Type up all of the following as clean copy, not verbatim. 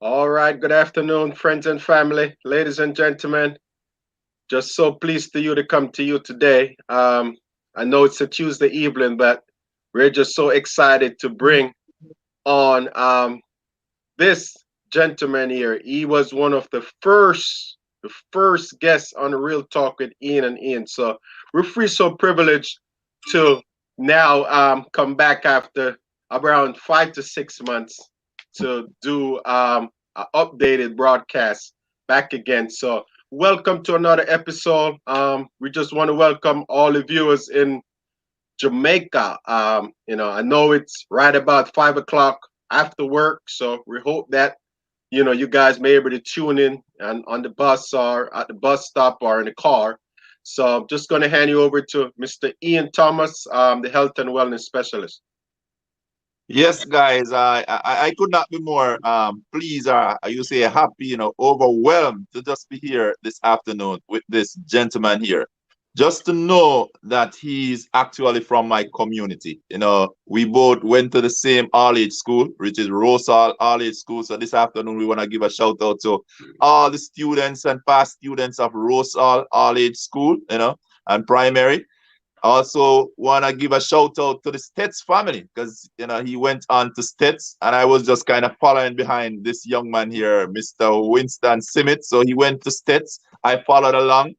All right, good afternoon, friends and family, ladies and gentlemen. Just so pleased to you to come to you today. I know it's a Tuesday evening, but we're just so excited to bring on this gentleman here. He was one of the first guests on the Real Talk with Ian and Ian. So we're free so privileged to now come back after around 5 to 6 months to do an updated broadcast back again. So welcome to another episode. We just want to welcome all the viewers in Jamaica. I know it's right about 5 o'clock after work, so we hope that you guys may be able to tune in and on the bus or at the bus stop or in the car. So I'm just going to hand you over to Mr. Ian Thomas, the health and wellness specialist. Yes, guys, I could not be more pleased or you say happy, overwhelmed to just be here this afternoon with this gentleman here. Just to know that he's actually from my community. We both went to the same all age school, which is Rosal All Age School. So this afternoon we want to give a shout out to all the students and past students of Rosal All Age School, and primary. Also, want to give a shout out to the Stets family because he went on to Stets, and I was just kind of following behind this young man here, Mr. Winston Simmet. So he went to Stets. I followed along,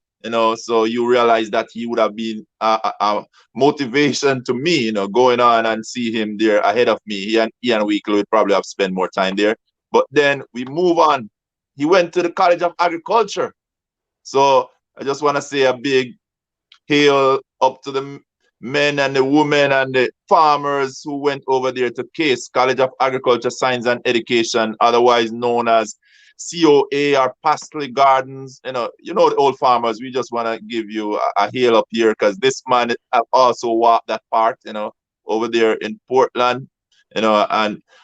so you realize that he would have been a motivation to me, going on and see him there ahead of me. He and Ian Weekly would probably have spent more time there. But then we move on. He went to the College of Agriculture. So I just want to say a big hail up to the men and the women and the farmers who went over there to CASE, College of Agriculture, Science and Education, otherwise known as COA or Pastley Gardens. The old farmers. We just want to give you a hail up here because this man have also walked that part, over there in Portland. And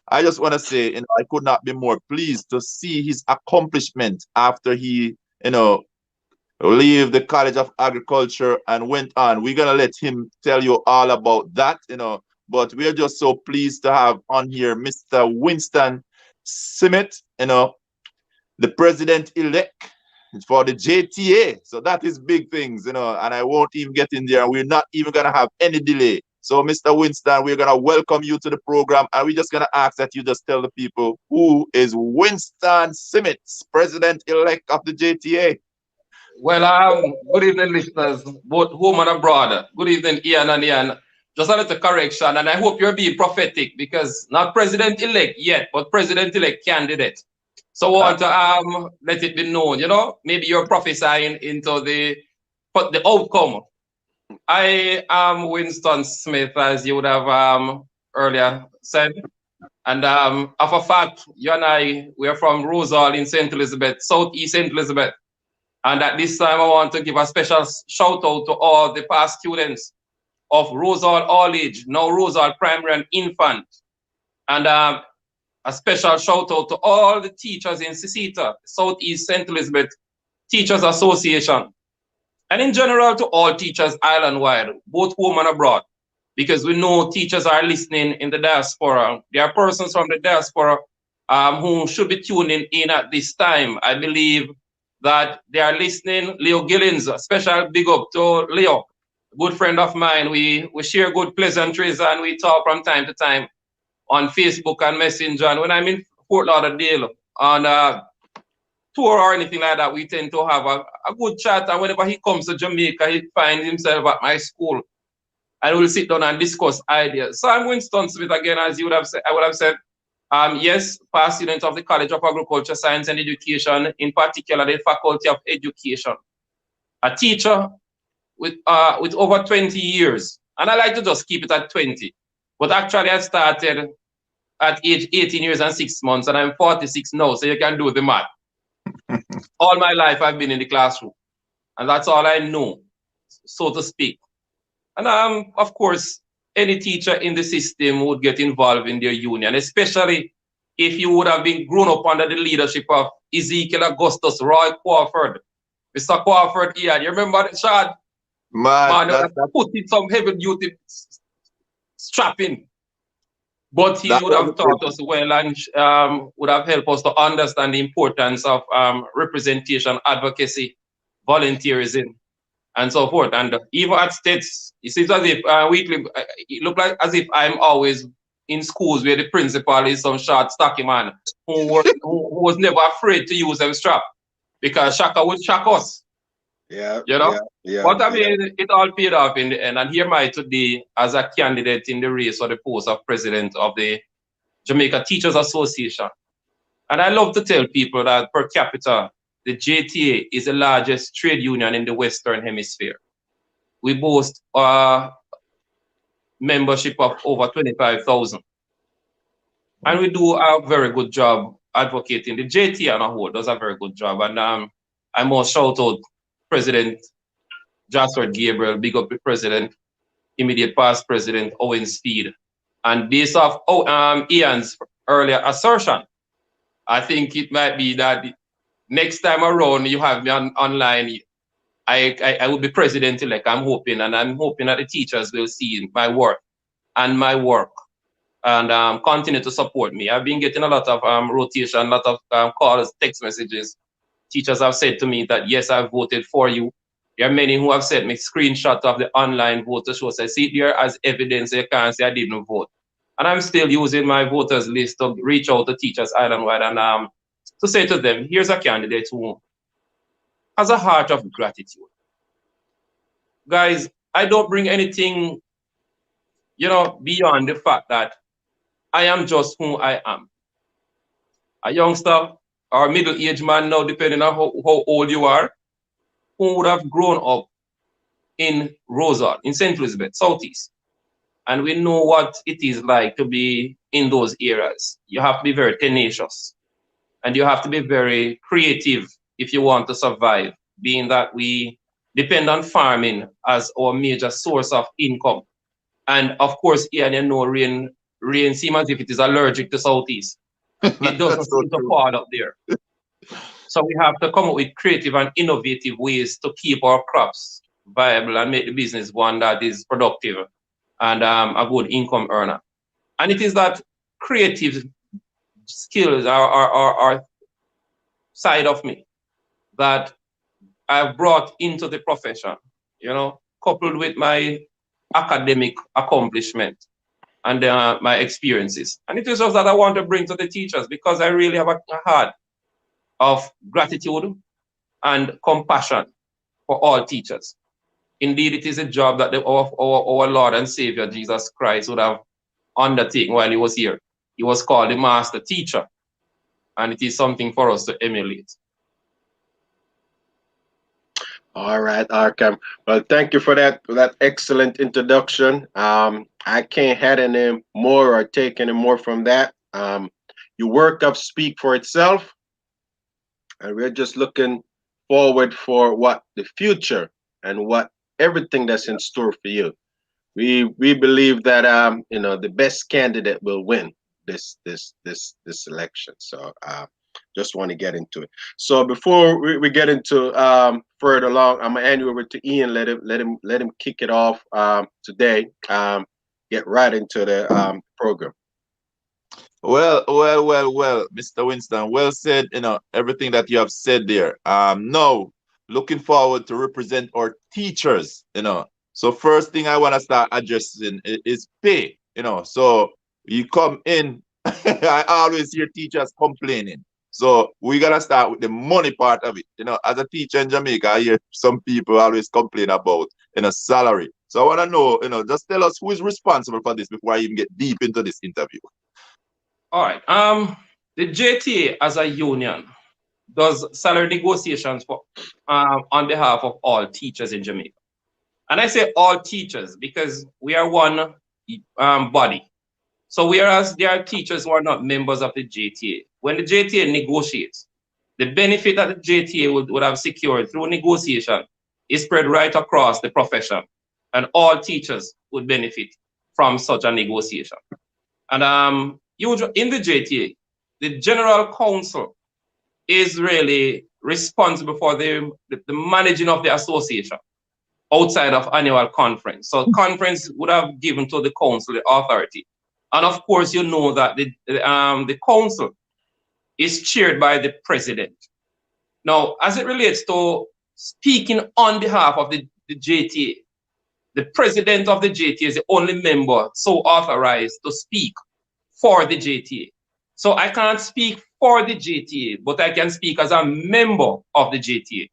I just want to say, I could not be more pleased to see his accomplishment after he, leave the College of Agriculture and went on. We're gonna let him tell you all about that, But we're just so pleased to have on here Mr. Winston Simmet, the president-elect for the JTA. So that is big things, and I won't even get in there. We're not even gonna have any delay. So, Mr. Winston, we're gonna welcome you to the program, and we're just gonna ask that you just tell the people who is Winston Simmet, president-elect of the JTA. Well, good evening, listeners, both home and abroad. Good evening, Ian and Ian. Just a little correction, and I hope you're being prophetic because not president-elect yet, but president-elect candidate. So I want to let it be known, maybe you're prophesying into the outcome. I am Winston Smith, as you would have earlier said. And of a fact, you and we are from Rosal in St. Elizabeth, Southeast St. Elizabeth. And at this time, I want to give a special shout out to all the past students of Rosal All Age, now Rosal Primary and Infant. And a special shout out to all the teachers in Sisita, Southeast St. Elizabeth Teachers Association. And in general to all teachers island-wide, both home and abroad, because we know teachers are listening in the diaspora. There are persons from the diaspora who should be tuning in at this time. I believe that they are listening. Leo Gillins, a special big up to Leo, good friend of mine. We share good pleasantries and we talk from time to time on Facebook and Messenger. And when I'm in Fort Lauderdale on tour or anything like that, we tend to have a good chat. And whenever he comes to Jamaica, he finds himself at my school. And we'll sit down and discuss ideas. So I'm Winston Smith again, as you would have said. I would have said, yes, past student of the College of Agriculture, Science and Education, in particular the Faculty of Education. A teacher with over 20 years. And I like to just keep it at 20. But actually I started at age 18 years and 6 months, and I'm 46 now, so you can do the math. All my life I've been in the classroom. And that's all I know, so to speak. And of course, any teacher in the system would get involved in their union, especially if you would have been grown up under the leadership of Ezekiel Augustus Roy Crawford. Mr. Crawford here, you remember that, Chad? Man, put in some heavy duty strapping. But he That would was have the taught purpose. us well and would have helped us to understand the importance of representation, advocacy, volunteerism, and so forth. And even at states, it seems as if weekly, it looked like as if I'm always in schools where the principal is some short, stocky man who was never afraid to use them strap because Shaka would shock us, Yeah, you know. yeah, yeah, But I yeah. mean, it all paid off in the end. And here am I today as a candidate in the race for the post of president of the Jamaica Teachers Association. And I love to tell people that per capita, the JTA is the largest trade union in the Western Hemisphere. We boast a membership of over 25,000. And we do a very good job advocating. The JTA on a whole does a very good job. And I must shout out President Jasper Gabriel, big up the president, immediate past president Owen Speed. And based off Ian's earlier assertion, I think it might be that next time around you have me online, I will be president-elect. I'm hoping, and I'm hoping that the teachers will see my work and my work and continue to support me. I've been getting a lot of rotation, a lot of calls, text messages. Teachers have said to me that, yes, I voted for you. There are many who have sent me screenshots of the online vote to show, say, see there as evidence, so you can't say I didn't vote. And I'm still using my voters list to reach out to teachers island-wide and to say to them, here's a candidate who has a heart of gratitude. Guys, I don't bring anything, beyond the fact that I am just who I am. A youngster or middle-aged man now, depending on how old you are, who would have grown up in Rosal, in St. Elizabeth, Southeast. And we know what it is like to be in those areas. You have to be very tenacious and you have to be very creative if you want to survive, being that we depend on farming as our major source of income. And of course, here you know rain seems as if it is allergic to Southeast. It doesn't That's so seem to true. fall up there. So we have to come up with creative and innovative ways to keep our crops viable and make the business one that is productive and a good income earner. And it is that creative skills are side of me that I've brought into the profession, coupled with my academic accomplishment and my experiences. And it is just that I want to bring to the teachers because I really have a heart of gratitude and compassion for all teachers. Indeed, it is a job that our Lord and Savior Jesus Christ would have undertaken while he was here. He was called the master teacher, and it is something for us to emulate. All right, Arkham. Well, thank you for that excellent introduction. I can't add any more or take any more from that. Your work up speak for itself, and we're just looking forward for what the future and what everything that's in store for you. We believe that the best candidate will win this election. So just want to get into it. So before we get into further along, I'm gonna hand you over to Ian. Let him kick it off today. Get right into the program. Well, Mr. Winston, well said, everything that you have said there. Now, looking forward to represent our teachers, So first thing I want to start addressing is pay, So you come in, I always hear teachers complaining. So we gotta start with the money part of it. As a teacher in Jamaica, I hear some people always complain about, salary. So I want to know, just tell us who is responsible for this before I even get deep into this interview. All right. The JTA as a union does salary negotiations for on behalf of all teachers in Jamaica. And I say all teachers because we are one body. So whereas there are teachers who are not members of the JTA, when the JTA negotiates, the benefit that the JTA would have secured through negotiation is spread right across the profession. And all teachers would benefit from such a negotiation. And in the JTA, the General Council is really responsible for the managing of the association outside of annual conference. So conference would have given to the council the authority And of course, you know that the council is chaired by the president. Now, as it relates to speaking on behalf of the JTA, the president of the JTA is the only member so authorized to speak for the JTA. So I can't speak for the JTA, but I can speak as a member of the JTA.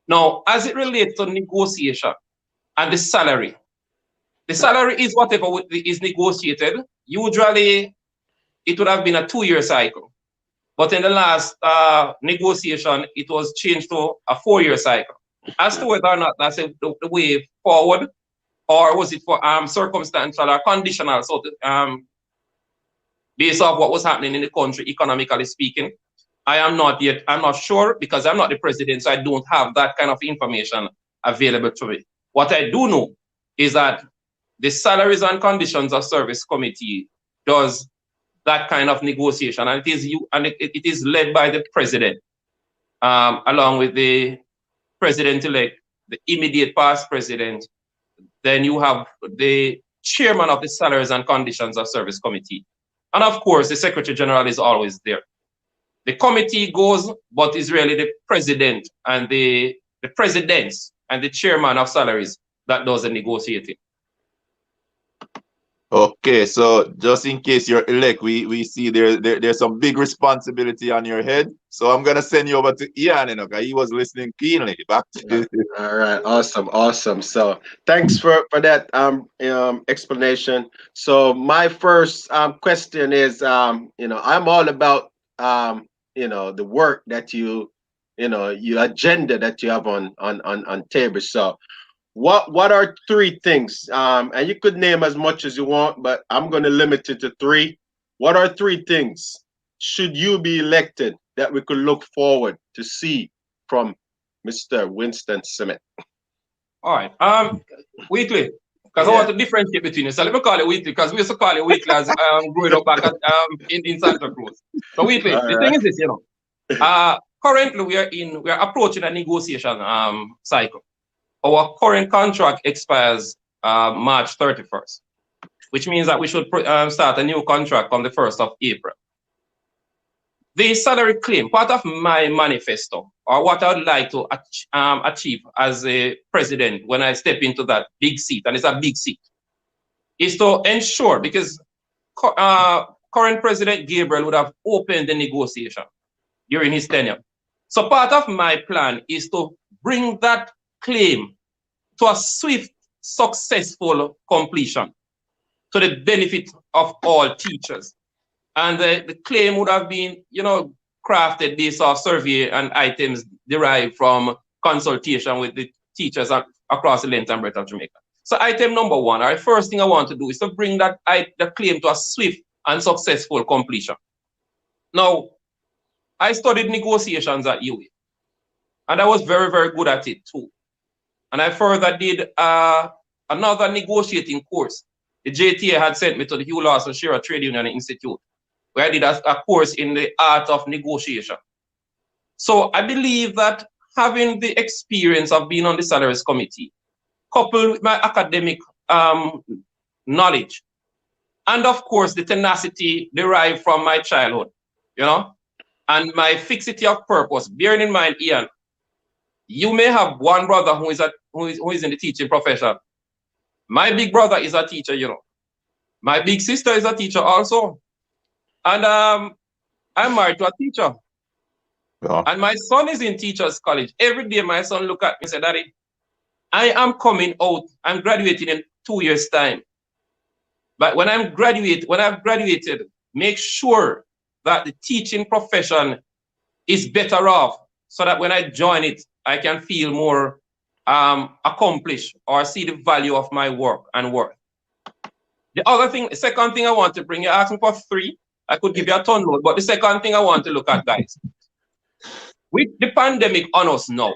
Now, as it relates to negotiation and the salary is whatever is negotiated. Usually, it would have been a 2-year cycle. But in the last negotiation, it was changed to a 4-year cycle. As to whether or not that's the way forward, or was it for circumstantial or conditional, so based off what was happening in the country, economically speaking, I'm not sure, because I'm not the president, so I don't have that kind of information available to me. What I do know is that the Salaries and Conditions of Service Committee does that kind of negotiation, and it is led by the president, along with the president-elect, the immediate past president. Then you have the chairman of the Salaries and Conditions of Service Committee, and of course the Secretary General is always there. The committee goes, but is really the president and the presidents and the chairman of salaries that does the negotiating. Okay, so just in case you're elect, we see there's some big responsibility on your head. So I'm gonna send you over to Ian, because he was listening keenly. Back to you. All right, awesome. So thanks for that explanation. So my first question is, I'm all about the work that your agenda that you have on table. So what are 3 things? And you could name as much as you want, but I'm going to limit it to 3. What are 3 things should you be elected that we could look forward to see from Mr. Winston Smith? All right. Weekly, because I want to differentiate between it. So let me call it weekly, because we used to call it weekly as growing up back at, in Santa Cruz. So weekly, the thing is this, currently we are approaching a negotiation cycle. Our current contract expires March 31st, which means that we should start a new contract on the 1st of April. The salary claim, part of my manifesto, or what I would like to achieve as a president when I step into that big seat, and it's a big seat, is to ensure, because current President Gabriel would have opened the negotiation during his tenure. So part of my plan is to bring that claim to a swift, successful completion to the benefit of all teachers. And the claim would have been, crafted based off survey and items derived from consultation with the teachers across the length and breadth of Jamaica. So item number 1, or the first thing I want to do is to bring the claim to a swift and successful completion. Now, I studied negotiations at UA, and I was very, very good at it too. And I further did another negotiating course. The JTA had sent me to the Hugh Lawson Shearer Trade Union Institute, where I did a course in the art of negotiation. So I believe that having the experience of being on the Salaries Committee, coupled with my academic knowledge, and of course the tenacity derived from my childhood, and my fixity of purpose, bearing in mind, Ian, you may have one brother who is in the teaching profession. My big brother is a teacher, My big sister is a teacher also. And I'm married to a teacher. Yeah. And my son is in teachers college. Every day my son look at me and say, Daddy, I am coming out. I'm graduating in 2 years' time. But when I've graduated, make sure that the teaching profession is better off, so that when I join it, I can feel more accomplished or see the value of my work and worth. The second thing I want to bring, you're asking for 3. I could give you a ton load, but the second thing I want to look at, guys, with the pandemic on us now,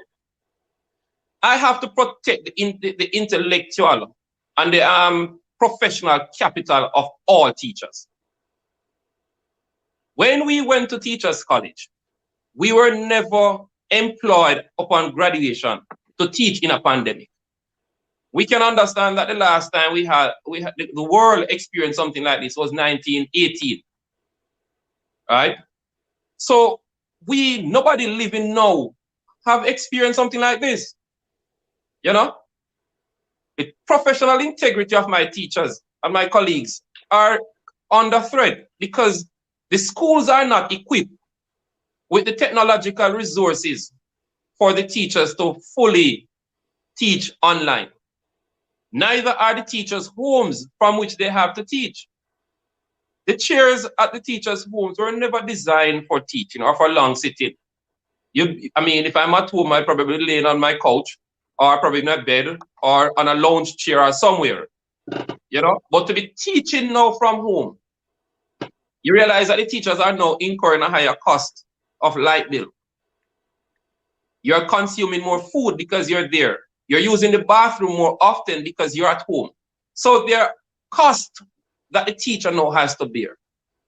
I have to protect the intellectual and the professional capital of all teachers. When we went to Teachers College, we were never employed upon graduation to teach in a pandemic. We can understand that the last time the world experienced something like this was 1918, right? So nobody living now have experienced something like this, you know? The professional integrity of my teachers and my colleagues are under threat because the schools are not equipped with the technological resources for the teachers to fully teach online. Neither are the teachers' homes from which they have to teach. The chairs at the teachers' homes were never designed for teaching or for long sitting. If I'm at home, I'd probably be laying on my couch or probably in my bed or on a lounge chair or somewhere, But to be teaching now from home, you realize that the teachers are now incurring a higher cost of light bill. You're consuming more food because you're there. You're using the bathroom more often because you're at home. So there are costs that the teacher now has to bear.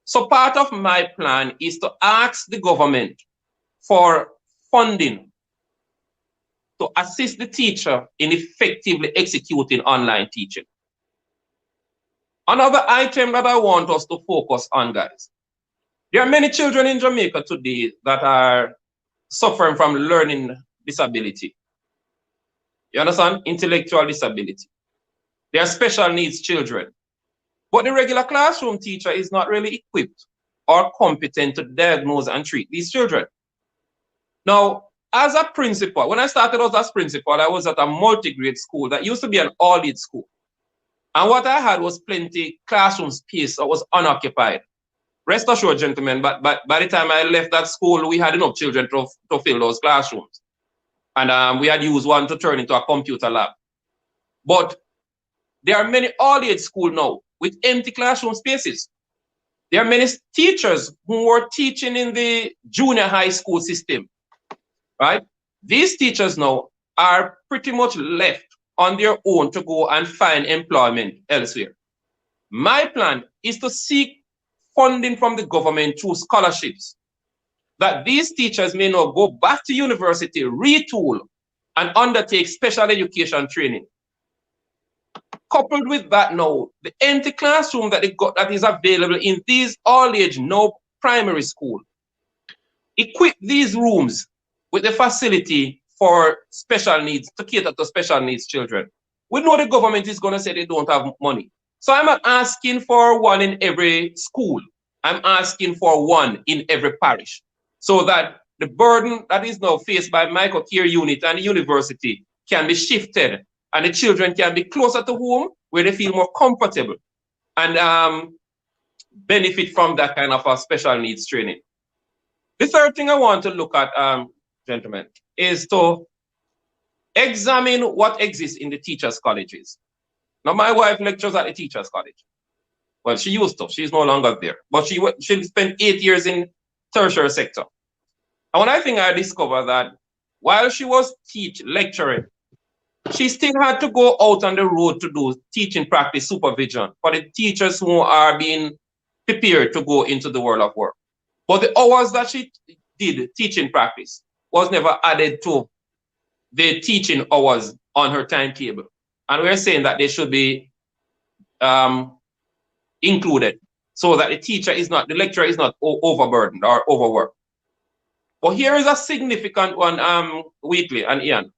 So part of my plan is to ask the government for funding to assist the teacher in effectively executing online teaching. Another item that I want us to focus on, guys. There are many children in Jamaica today that are suffering from learning disability. You understand? Intellectual disability. They are special needs children. But the regular classroom teacher is not really equipped or competent to diagnose and treat these children. Now, as a principal, when I started out as principal, I was at a multi-grade school that used to be an all-age school. And what I had was plenty classroom space that was unoccupied. Rest assured, gentlemen, but by the time I left that school, we had enough children to fill those classrooms. And we had used one to turn into a computer lab. But there are many all-age schools now with empty classroom spaces. There are many teachers who were teaching in the junior high school system, right? These teachers now are pretty much left on their own to go and find employment elsewhere. My plan is to seek funding from the government through scholarships, that these teachers may now go back to university, retool, and undertake special education training. Coupled with that now, the empty classroom that is available in these all-age no primary school, equip these rooms with the facility for special needs, to cater to special needs children. We know the government is going to say they don't have money. So I'm not asking for one in every school. I'm asking for one in every parish, so that the burden that is now faced by microcare unit and the university can be shifted, and the children can be closer to home where they feel more comfortable and benefit from that kind of a special needs training. The third thing I want to look at, gentlemen, is to examine what exists in the teachers' colleges. Now, my wife lectures at the teachers' college. Well, she used to. She's no longer there. But she spent 8 years in tertiary sector. And one thing I discovered that while she was lecturing, she still had to go out on the road to do teaching practice supervision for the teachers who are being prepared to go into the world of work. But the hours that she did teaching practice was never added to the teaching hours on her timetable. And we're saying that they should be included so that the lecturer is not overburdened or overworked. But here is a significant one, Weekly and Ian.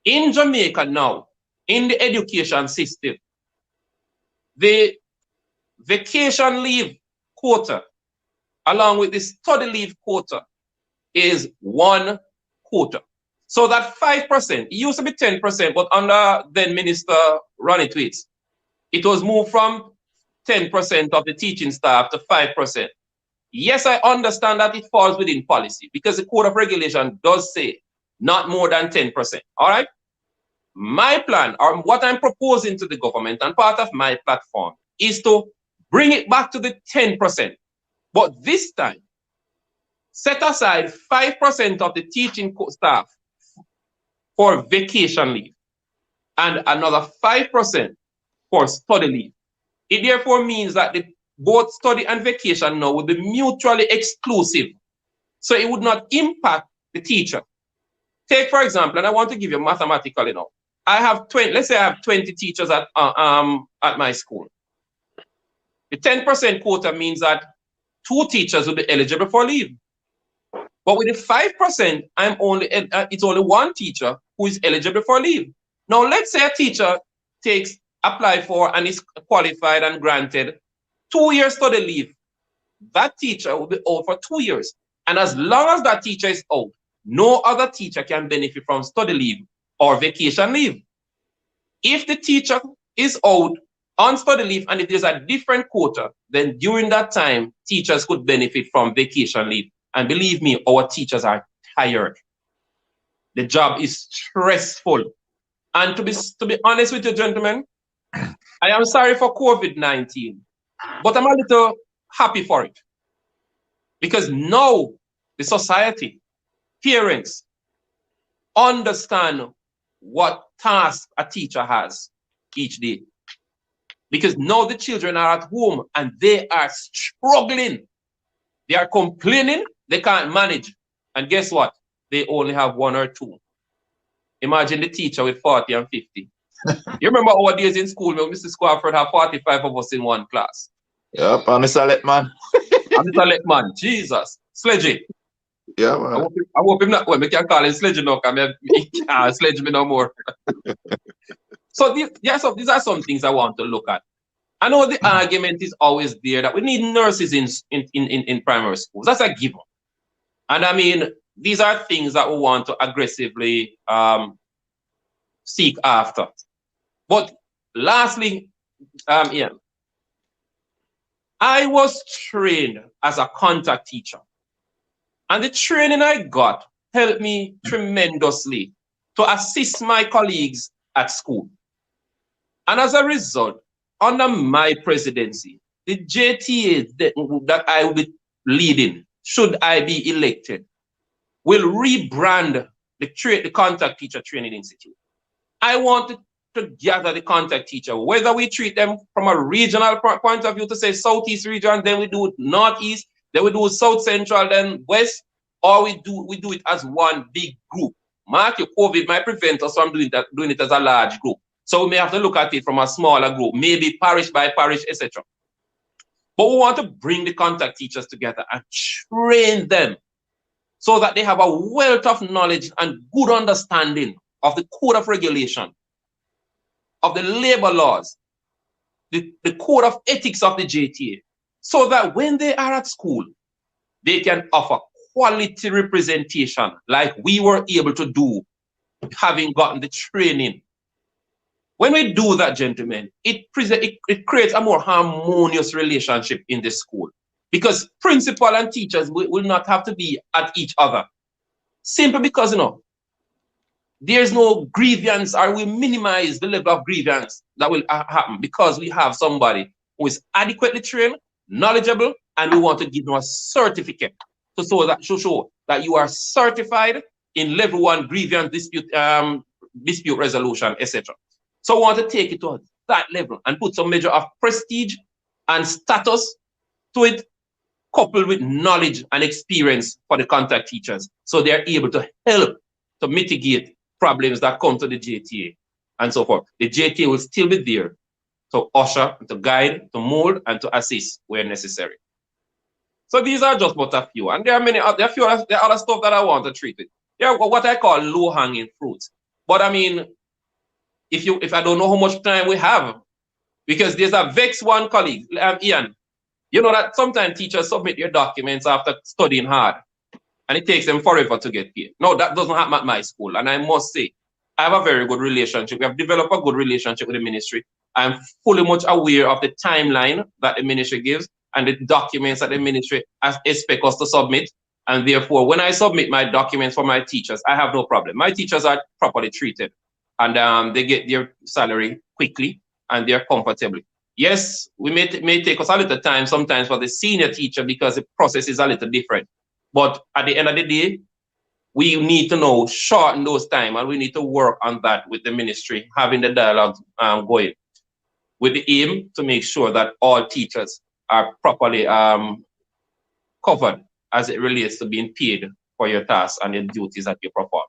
In Jamaica now, in the education system, the vacation leave quota, along with the study leave quota, is 1 quota. So that 5%, it used to be 10%, but under then Minister Ronnie Tweets, it was moved from 10% of the teaching staff to 5%. Yes, I understand that it falls within policy because the Code of Regulation does say not more than 10%. All right? My plan, or what I'm proposing to the government and part of my platform, is to bring it back to the 10%. But this time, set aside 5% of the teaching staff for vacation leave and another 5% for study leave. It therefore means that both study and vacation now will be mutually exclusive. So it would not impact the teacher. Take, for example, and I want to give you mathematically now. I have 20, let's say I have 20 teachers at my school. The 10% quota means that 2 teachers will be eligible for leave. But with the 5%, it's only 1 teacher who is eligible for leave. Now, let's say a teacher apply for and is qualified and granted 2-year study leave. That teacher will be out for 2 years. And as long as that teacher is out, no other teacher can benefit from study leave or vacation leave. If the teacher is out on study leave and it is a different quota, then during that time, teachers could benefit from vacation leave. And believe me, our teachers are tired. The job is stressful. And to be honest with you, gentlemen, I am sorry for COVID-19, but I'm a little happy for it. Because now the society, parents, understand what task a teacher has each day. Because now the children are at home and they are struggling. They are complaining, they can't manage. And guess what? They only have 1 or 2. Imagine the teacher with 40 and 50. You remember our days in school when Mr. Squafford had 45 of us in one class? Yep, and Mr. Letman. And Mr. Letman, Jesus. Sledgy. Yeah, man. I hope him not, well, we can call him Sledgy now, because he can't sledge me no more. So these are some things I want to look at. I know the argument is always there that we need nurses in primary schools. That's a given. And I mean, these are things that we want to aggressively seek after. But lastly, I was trained as a contact teacher. And the training I got helped me tremendously to assist my colleagues at school. And as a result, under my presidency, the JTA that I will be leading, should I be elected, will rebrand the Contact Teacher Training Institute. I want to gather the contact teacher, whether we treat them from a regional point of view to say Southeast region, then we do it Northeast, then we do it South Central, then West, or we do it as one big group. Mark, your COVID might prevent us from doing it as a large group. So we may have to look at it from a smaller group, maybe parish by parish, etc. But we want to bring the contact teachers together and train them so that they have a wealth of knowledge and good understanding of the code of regulation, of the labor laws, the code of ethics of the JTA, so that when they are at school, they can offer quality representation like we were able to do, having gotten the training. When we do that, gentlemen, it creates a more harmonious relationship in the school, because principal and teachers will not have to be at each other. Simply because, you know, there's no grievance, or we minimize the level of grievance that will happen because we have somebody who is adequately trained, knowledgeable, and we want to give them a certificate to show that you are certified in level 1 grievance dispute resolution, etc. So I want to take it to that level and put some measure of prestige and status to it, coupled with knowledge and experience for the contact teachers, so they're able to help to mitigate problems that come to the JTA and so forth. The JTA will still be there to usher, to guide, to mold, and to assist where necessary. So these are just but a few, and there are other stuff that I want to treat with. There are what I call low-hanging fruits. But I mean, if I don't know how much time we have, because there's a Vex one colleague, Ian, you know that sometimes teachers submit your documents after studying hard, and it takes them forever to get paid. No, that doesn't happen at my school, and I must say, I have a very good relationship. We have developed a good relationship with the ministry. I'm fully much aware of the timeline that the ministry gives and the documents that the ministry expects us to submit. And therefore, when I submit my documents for my teachers, I have no problem. My teachers are properly treated, and they get their salary quickly and they're comfortable. Yes, we may take us a little time sometimes for the senior teacher because the process is a little different. But at the end of the day, we need to know, shorten those time, and we need to work on that with the ministry, having the dialogue going, with the aim to make sure that all teachers are properly covered as it relates to being paid for your tasks and your duties that you perform.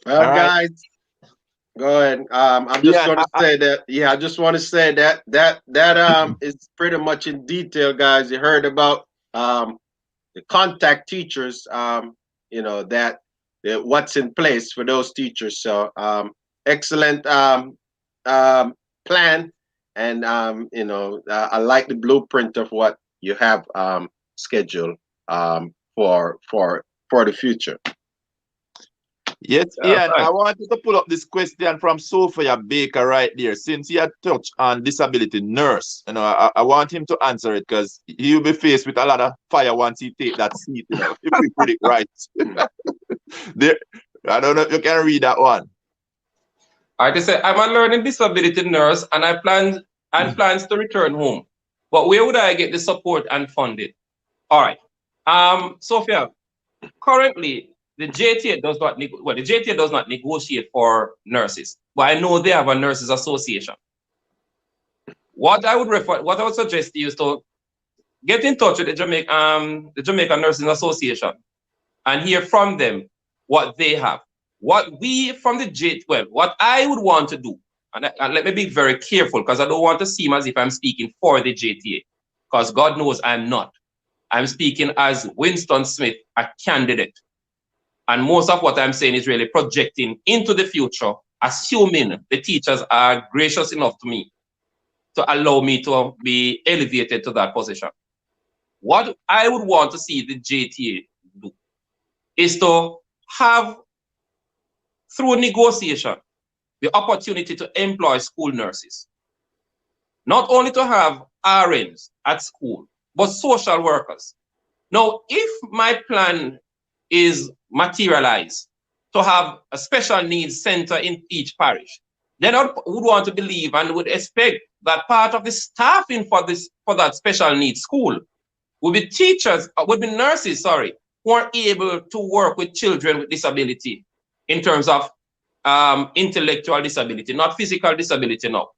All Well, right. guys, go ahead. I'm just Yeah, going to say that. Yeah, I just want to say that is pretty much in detail, guys. You heard about the contact teachers. That what's in place for those teachers. So excellent plan, and I like the blueprint of what you have scheduled for the future. yes, Yeah, Ian, I thanks. wanted to pull up this question from Sophia Baker right there. Since he had touched on disability nurse, I want him to answer it because he'll be faced with a lot of fire once he take that seat, if we put it right. There, I don't know if you can read that one. All right, they say, I'm a learning disability nurse and I plans to return home. But where would I get the support and funding? All right. Sophia, currently the JTA does not the JTA does not negotiate for nurses, but I know they have a nurses association. What I would suggest to you is to get in touch with the Jamaican Nursing Association and hear from them what they have. What we from the what I would want to do, and let me be very careful because I don't want to seem as if I'm speaking for the JTA, because God knows I'm not. I'm speaking as Winston Smith, a candidate. And most of what I'm saying is really projecting into the future, assuming the teachers are gracious enough to me to allow me to be elevated to that position. What I would want to see the JTA do is to have, through negotiation, the opportunity to employ school nurses. Not only to have RNs at school, but social workers. Now, if my plan is materialized to have a special needs center in each parish, then I would want to believe and would expect that part of the staffing for that special needs school would be nurses, who are able to work with children with disability in terms of intellectual disability, not physical disability now.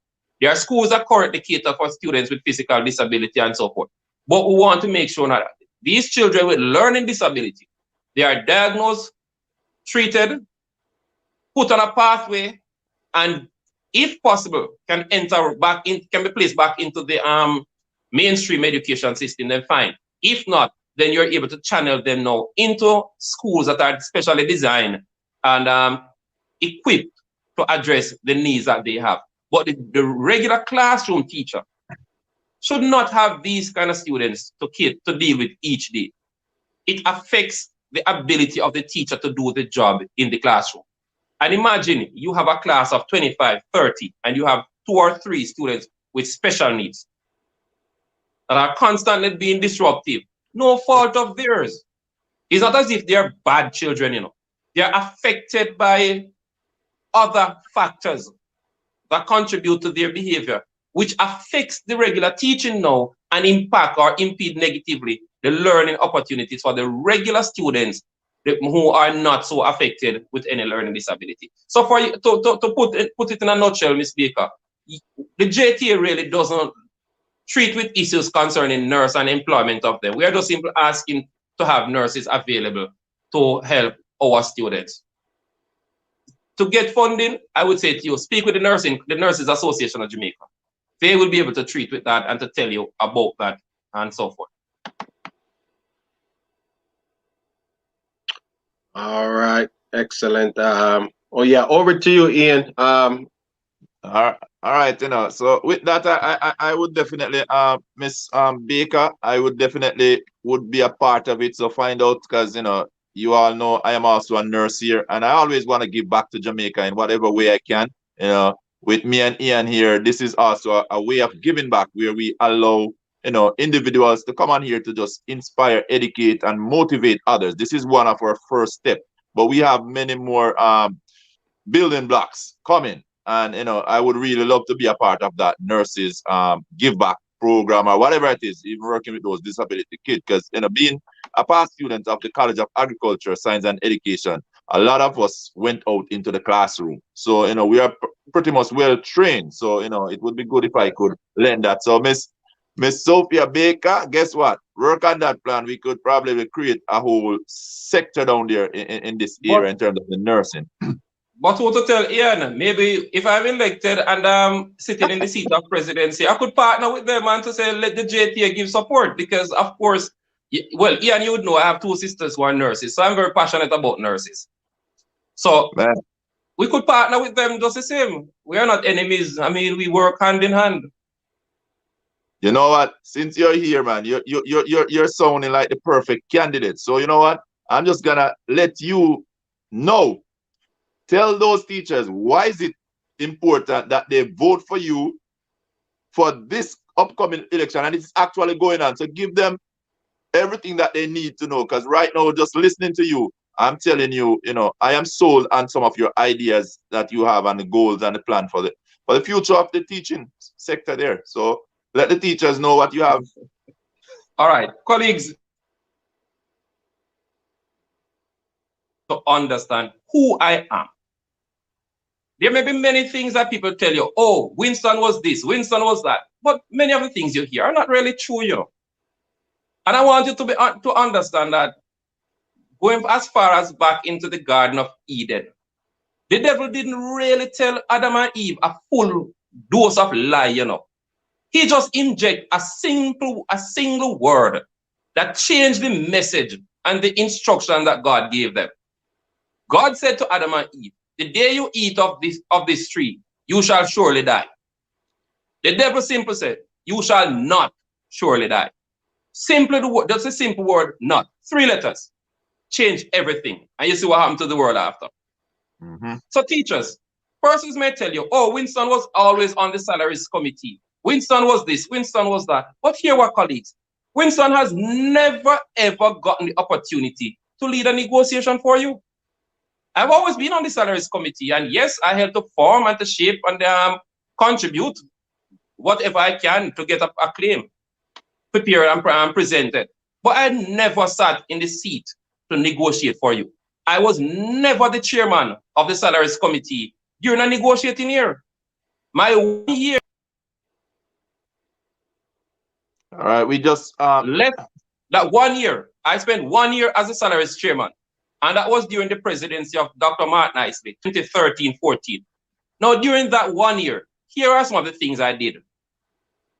There are schools that currently cater for students with physical disability and so forth. But we want to make sure that these children with learning disability, they are diagnosed, treated, put on a pathway, and if possible, can be placed back into the mainstream education system, then fine. If not, then you're able to channel them now into schools that are specially designed and equipped to address the needs that they have. But the regular classroom teacher should not have these kind of students to deal with each day. It affects the ability of the teacher to do the job in the classroom. And imagine you have a class of 25, 30, and you have 2 or 3 students with special needs that are constantly being disruptive. No fault of theirs. It's not as if they're bad children, They're affected by other factors that contribute to their behavior, which affects the regular teaching now and impact or impede negatively the learning opportunities for the regular students who are not so affected with any learning disability. So for you to put it in a nutshell, Ms. Baker, the JTA really doesn't treat with issues concerning nurse and employment of them. We are just simply asking to have nurses available to help our students. To get funding, I would say to you, speak with the Nurses Association of Jamaica. They will be able to treat with that and to tell you about that and so forth. All right, excellent. Over to you, Ian. All right, So with that, I would definitely, Miss Baker, I would definitely would be a part of it. So find out because you all know I am also a nurse here, and I always want to give back to Jamaica in whatever way I can. With me and Ian here, this is also a way of giving back where we allow individuals to come on here to just inspire, educate, and motivate others. This is one of our first steps, but we have many more building blocks coming. And I would really love to be a part of that nurses give back program or whatever it is, even working with those disability kids. Because being a past student of the College of Agriculture, Science and Education, a lot of us went out into the classroom. So we are pretty much well trained. So it would be good if I could lend that. So Miss Sophia Baker, guess what? Work on that plan. We could probably create a whole sector down there in this area in terms of the nursing. But what to tell Ian? Maybe if I'm elected and I'm sitting in the seat of presidency, I could partner with them and to say let the JTA give support because of course, well, Ian, you would know I have two sisters who are nurses, so I'm very passionate about nurses. So Man, we could partner with them just the same. We are not enemies. I mean, we work hand in hand. you know what? Since you're here, man, you're sounding like the perfect candidate. So you know what? I'm just gonna let you know. Tell those teachers why is it important that they vote for you for this upcoming election, and it's actually going on. So give them everything that they need to know. Because right now, just listening to you, I'm telling you, I am sold on some of your ideas that you have and the goals and the plan for the future of the teaching sector there. So let the teachers know what you have. All right, colleagues, to understand who I am. There may be many things that people tell you, oh, Winston was this, Winston was that. But many of the things you hear are not really true, And I want you to understand that going as far as back into the Garden of Eden, the devil didn't really tell Adam and Eve a full dose of lie, He just inject a single word that changed the message and the instruction that God gave them. God said to Adam and Eve, the day you eat of this tree, you shall surely die. The devil simply said, you shall not surely die. Simply just a simple word, not. 3 letters. Change everything. And you see what happened to the world after. So teachers, persons may tell you, oh, Winston was always on the salaries committee. Winston was this, Winston was that. But here were colleagues. Winston has never, ever gotten the opportunity to lead a negotiation for you. I've always been on the salaries committee, and yes, I help to form and to shape and contribute whatever I can to get a claim prepared and presented. But I never sat in the seat to negotiate for you. I was never the chairman of the salaries committee during a negotiating year. My 1 year. All right, we just left that 1 year. I spent 1 year as a salaries chairman. And that was during the presidency of Dr. Martin Isley, 2013-14. Now, during that 1 year, here are some of the things I did,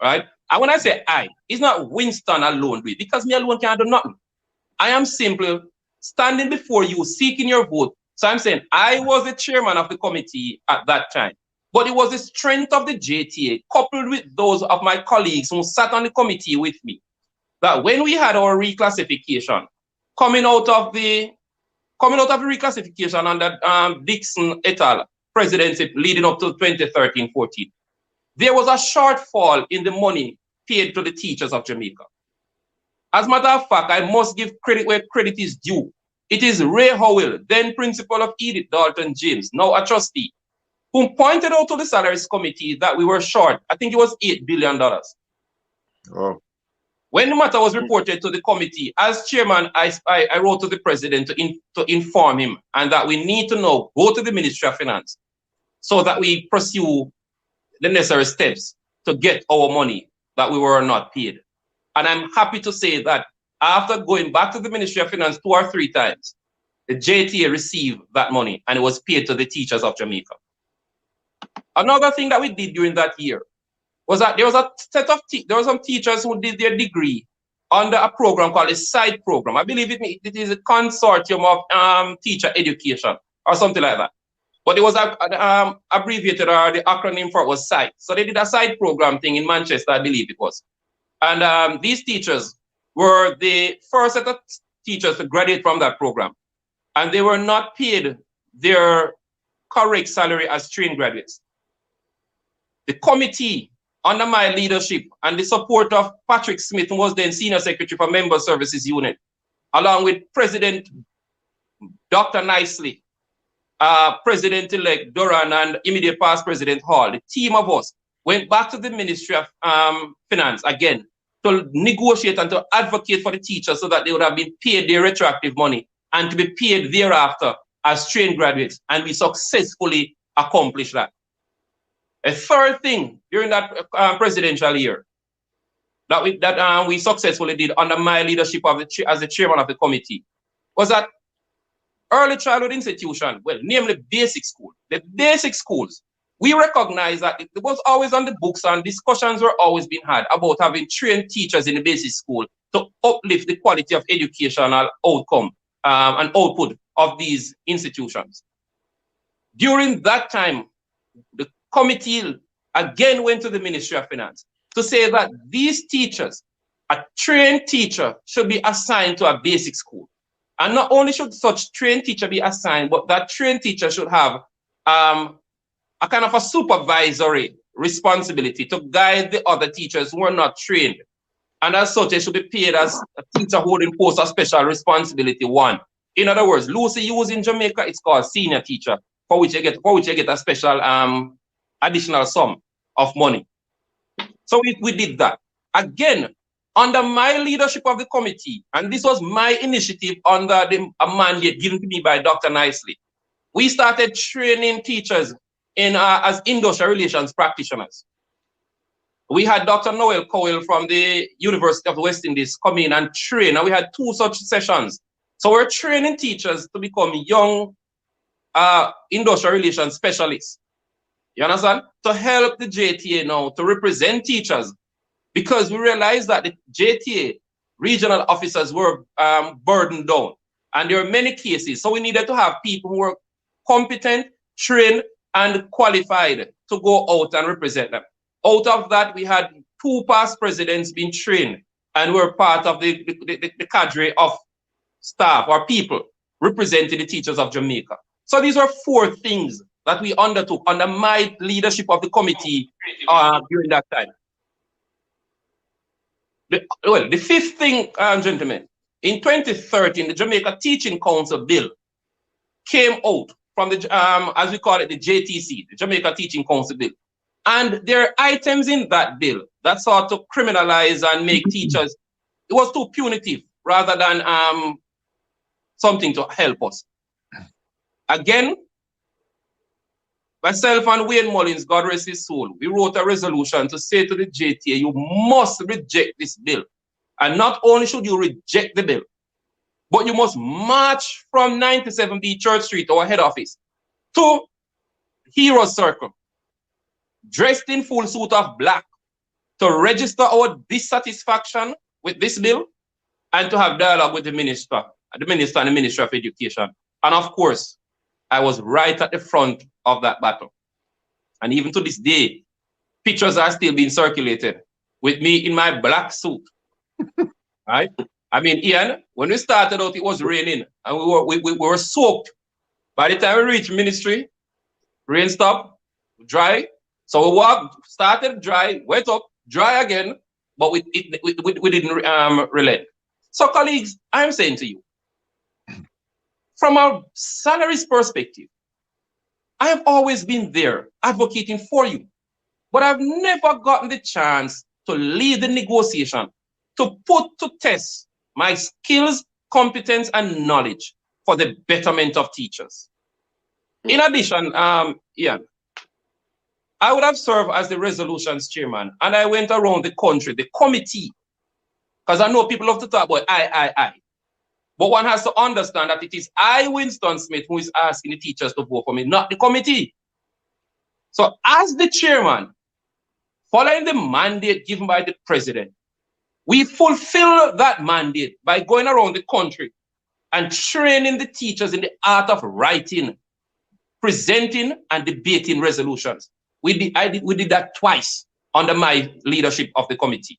right? And when I say I, it's not Winston alone, because me alone can't do nothing. I am simply standing before you, seeking your vote. So I'm saying I was the chairman of the committee at that time. But it was the strength of the JTA, coupled with those of my colleagues who sat on the committee with me, that when we had our reclassification, coming out of the reclassification under Dixon et al. Presidency leading up to 2013-14, there was a shortfall in the money paid to the teachers of Jamaica. As a matter of fact, I must give credit where credit is due. It is Ray Howell, then principal of Edith Dalton James, now a trustee, who pointed out to the salaries committee that we were short, I think it was $8 billion. Oh. When the matter was reported to the committee, as chairman, I wrote to the president to inform him and that we need to now go to the Ministry of Finance so that we pursue the necessary steps to get our money that we were not paid. And I'm happy to say that after going back to the Ministry of Finance 2 or 3 times, the JTA received that money and it was paid to the teachers of Jamaica. Another thing that we did during that year was that there was some teachers who did their degree under a program called a SIDE program. I believe it is a consortium of teacher education or something like that. But it was abbreviated, or the acronym for it was SIDE. So they did a SIDE program thing in Manchester, I believe it was. And these teachers were the first set of teachers to graduate from that program. And they were not paid their correct salary as trained graduates. The committee, under my leadership and the support of Patrick Smith, who was then Senior Secretary for Member Services Unit, along with President Dr. Nicely, President-elect Duran, and immediate past President Hall, the team of us went back to the Ministry of Finance again to negotiate and to advocate for the teachers so that they would have been paid their retroactive money and to be paid thereafter as trained graduates. And we successfully accomplished that. A third thing during that presidential year that we successfully did under my leadership as the chairman of the committee was that early childhood institution, well, namely basic school, the basic schools, we recognize that it was always on the books and discussions were always being had about having trained teachers in the basic school to uplift the quality of educational outcome and output of these institutions. During that time, the committee again went to the Ministry of Finance to say that these teachers, a trained teacher should be assigned to a basic school. And not only should such trained teacher be assigned, but that trained teacher should have a kind of a supervisory responsibility to guide the other teachers who are not trained. And as such, they should be paid as a teacher holding post of special responsibility one. In other words, loosely used in Jamaica, it's called senior teacher, for which you get a special additional sum of money. So we did that. Again, under my leadership of the committee, and this was my initiative under a mandate given to me by Dr. Nicely, we started training teachers in as industrial relations practitioners. We had Dr. Noel Cowell from the University of the West Indies come in and train, and we had 2 such sessions. So we're training teachers to become young industrial relations specialists. You understand? To help the JTA now to represent teachers, because we realized that the JTA regional officers were burdened down, and there are many cases. So we needed to have people who were competent, trained, and qualified to go out and represent them. Out of that, we had 2 past presidents being trained, and were part of the cadre of staff or people representing the teachers of Jamaica. So these are 4 things that we undertook under my leadership of the committee during that time. The 5th thing, gentlemen, in 2013, the Jamaica Teaching Council bill came out from the, as we call it, the JTC, the Jamaica Teaching Council bill. And there are items in that bill that sought to criminalize and make teachers, it was too punitive rather than something to help us. Again, myself and Wayne Mullins, God rest his soul, we wrote a resolution to say to the JTA, you must reject this bill. And not only should you reject the bill, but you must march from 97B Church Street, our head office, to Heroes Circle, dressed in full suit of black, to register our dissatisfaction with this bill and to have dialogue with the minister and the Ministry of Education. And of course, I was right at the front of that battle. And even to this day, pictures are still being circulated with me in my black suit. Right? I mean, Ian, when we started out, it was raining and we were soaked. By the time we reached ministry, rain stopped, dry. So we walked, started dry, went up, dry again, but we didn't relent. So colleagues, I'm saying to you, from a salaries perspective, I have always been there advocating for you, but I've never gotten the chance to lead the negotiation, to put to test my skills, competence, and knowledge for the betterment of teachers. In addition, Ian, I would have served as the resolutions chairman, and I went around the country, the committee, because I know people love to talk about I. But one has to understand that it is I, Winston Smith, who is asking the teachers to vote for me, not the committee. So as the chairman, following the mandate given by the president, we fulfill that mandate by going around the country and training the teachers in the art of writing, presenting, and debating resolutions. We did that twice under my leadership of the committee.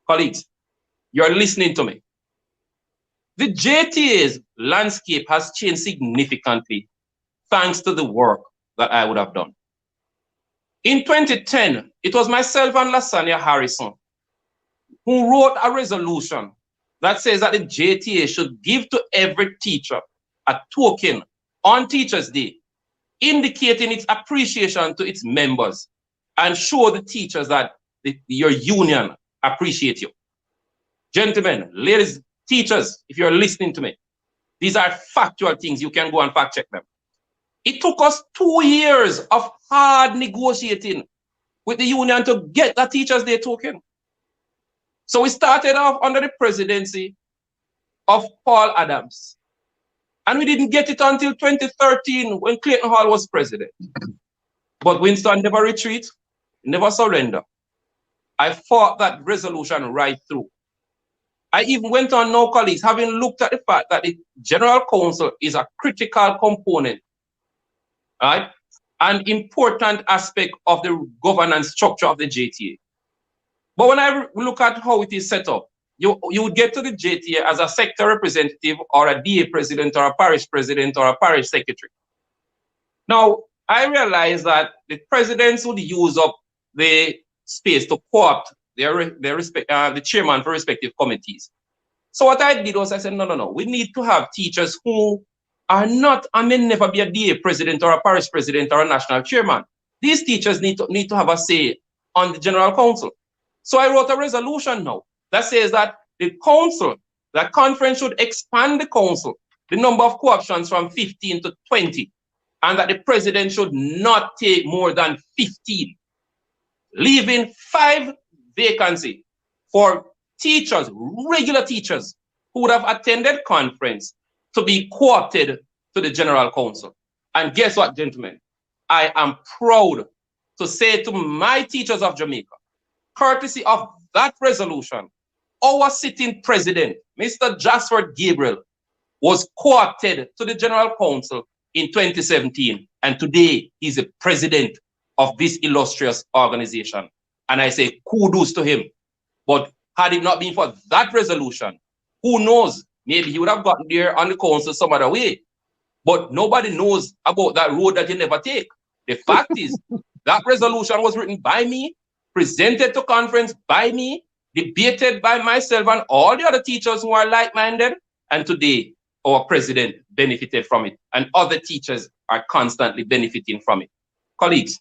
Colleagues, you're listening to me. The JTA's landscape has changed significantly thanks to the work that I would have done. In 2010, it was myself and Lasanya Harrison who wrote a resolution that says that the JTA should give to every teacher a token on Teachers' Day, indicating its appreciation to its members and show the teachers that your union appreciates you. Gentlemen, ladies, teachers, if you're listening to me, these are factual things. You can go and fact check them. It took us 2 years of hard negotiating with the union to get that Teachers' Day token. So we started off under the presidency of Paul Adams. And we didn't get it until 2013 when Clayton Hall was president. But Winston never retreat, never surrender. I fought that resolution right through. I even went on now, colleagues, having looked at the fact that the General Council is a critical component, right? An important aspect of the governance structure of the JTA. But when I look at how it is set up, you would get to the JTA as a sector representative or a DA president or a parish president or a parish secretary. Now, I realize that the presidents would use up the space to co-opt the chairman for respective committees. So what I did was I said, no. We need to have teachers who are not and may never be a DA president or a parish president or a national chairman. These teachers need to have a say on the General Council. So I wrote a resolution now that says that the council, that conference should expand the council, the number of co-options from 15 to 20, and that the president should not take more than 15, leaving 5 vacancies for teachers, regular teachers, who would have attended conference to be co-opted to the General Council. And guess what, gentlemen? I am proud to say to my teachers of Jamaica, courtesy of that resolution, our sitting president, Mr. Jasper Gabriel, was co-opted to the General Council in 2017. And today, he's the president of this illustrious organization. And I say kudos to him. But had it not been for that resolution, who knows? Maybe he would have gotten there on the council some other way. But nobody knows about that road that you never take. The fact is, that resolution was written by me, presented to conference by me, debated by myself and all the other teachers who are like-minded. And today, our president benefited from it. And other teachers are constantly benefiting from it. Colleagues,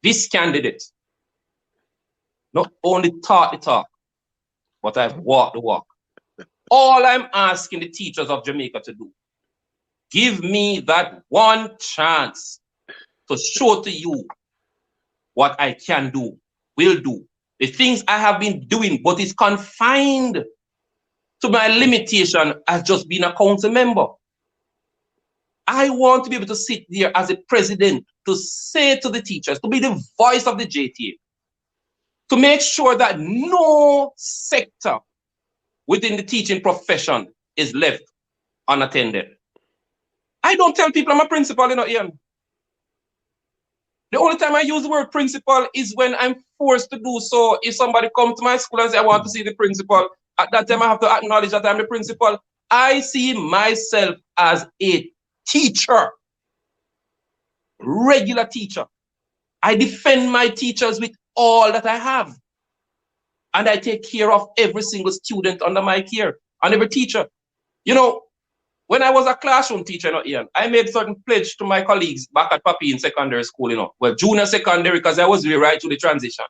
this candidate not only taught the talk, but I've walked the walk. All I'm asking the teachers of Jamaica to do, give me that one chance to show to you what I can do, will do. The things I have been doing, but it's confined to my limitation as just being a council member. I want to be able to sit there as a president to say to the teachers, to be the voice of the JTA, to make sure that no sector within the teaching profession is left unattended. I don't tell people I'm a principal, Ian. The only time I use the word principal is when I'm forced to do so. If somebody comes to my school and say, I want to see the principal, at that time I have to acknowledge that I'm the principal. I see myself as a teacher, regular teacher. I defend my teachers with all that I have. And I take care of every single student under my care and every teacher. When I was a classroom teacher, Ian, I made certain pledge to my colleagues back at Papi in secondary school, well, junior secondary, because I was really right to the transition.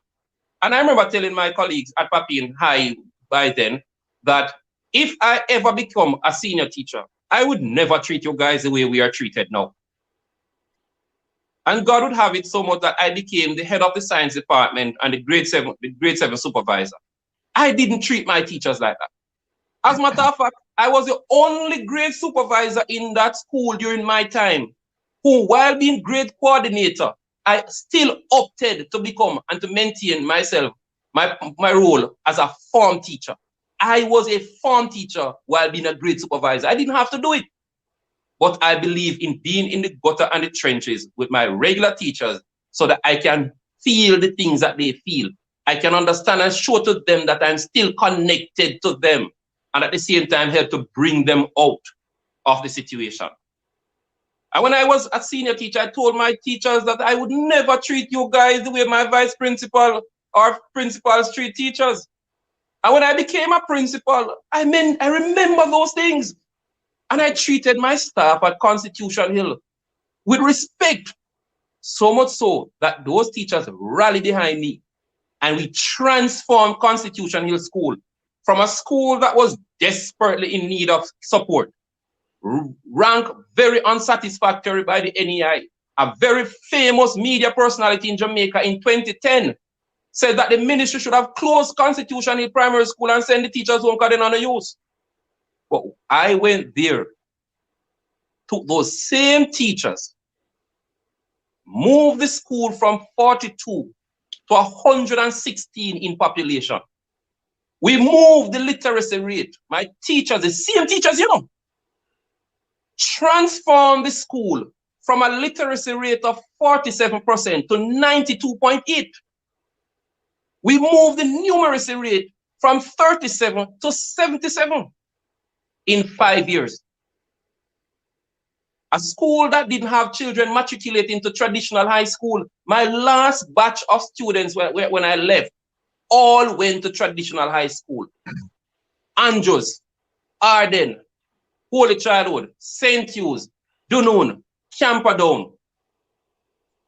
And I remember telling my colleagues at Papi in high by then that if I ever become a senior teacher, I would never treat you guys the way we are treated now. And God would have it so much that I became the head of the science department and the grade 7 supervisor. I didn't treat my teachers like that. As a matter of fact, I was the only grade supervisor in that school during my time who, while being grade coordinator, I still opted to become and to maintain myself, my role as a form teacher. I was a form teacher while being a grade supervisor. I didn't have to do it. But I believe in being in the gutter and the trenches with my regular teachers so that I can feel the things that they feel. I can understand and show to them that I'm still connected to them, and at the same time help to bring them out of the situation. And when I was a senior teacher, I told my teachers that I would never treat you guys the way my vice principal or principals treat teachers. And when I became a principal, I remember those things. And I treated my staff at Constitution Hill with respect, so much so that those teachers rallied behind me. And we transformed Constitution Hill School from a school that was desperately in need of support, ranked very unsatisfactory by the NEI. A very famous media personality in Jamaica in 2010 said that the ministry should have closed Constitution Hill Primary School and send the teachers home because they're not use. But I went there took those same teachers, moved the school from 42 to 116 in population. We moved the literacy rate. My teachers, the same teachers, transformed the school from a literacy rate of 47% to 92.8. We moved the numeracy rate from 37 to 77 in 5 years. A school that didn't have children matriculating to traditional high school. My last batch of students when I left, all went to traditional high school. Andrews, Arden, Holy Childhood, St. Hugh's, Dunoon, Camperdown.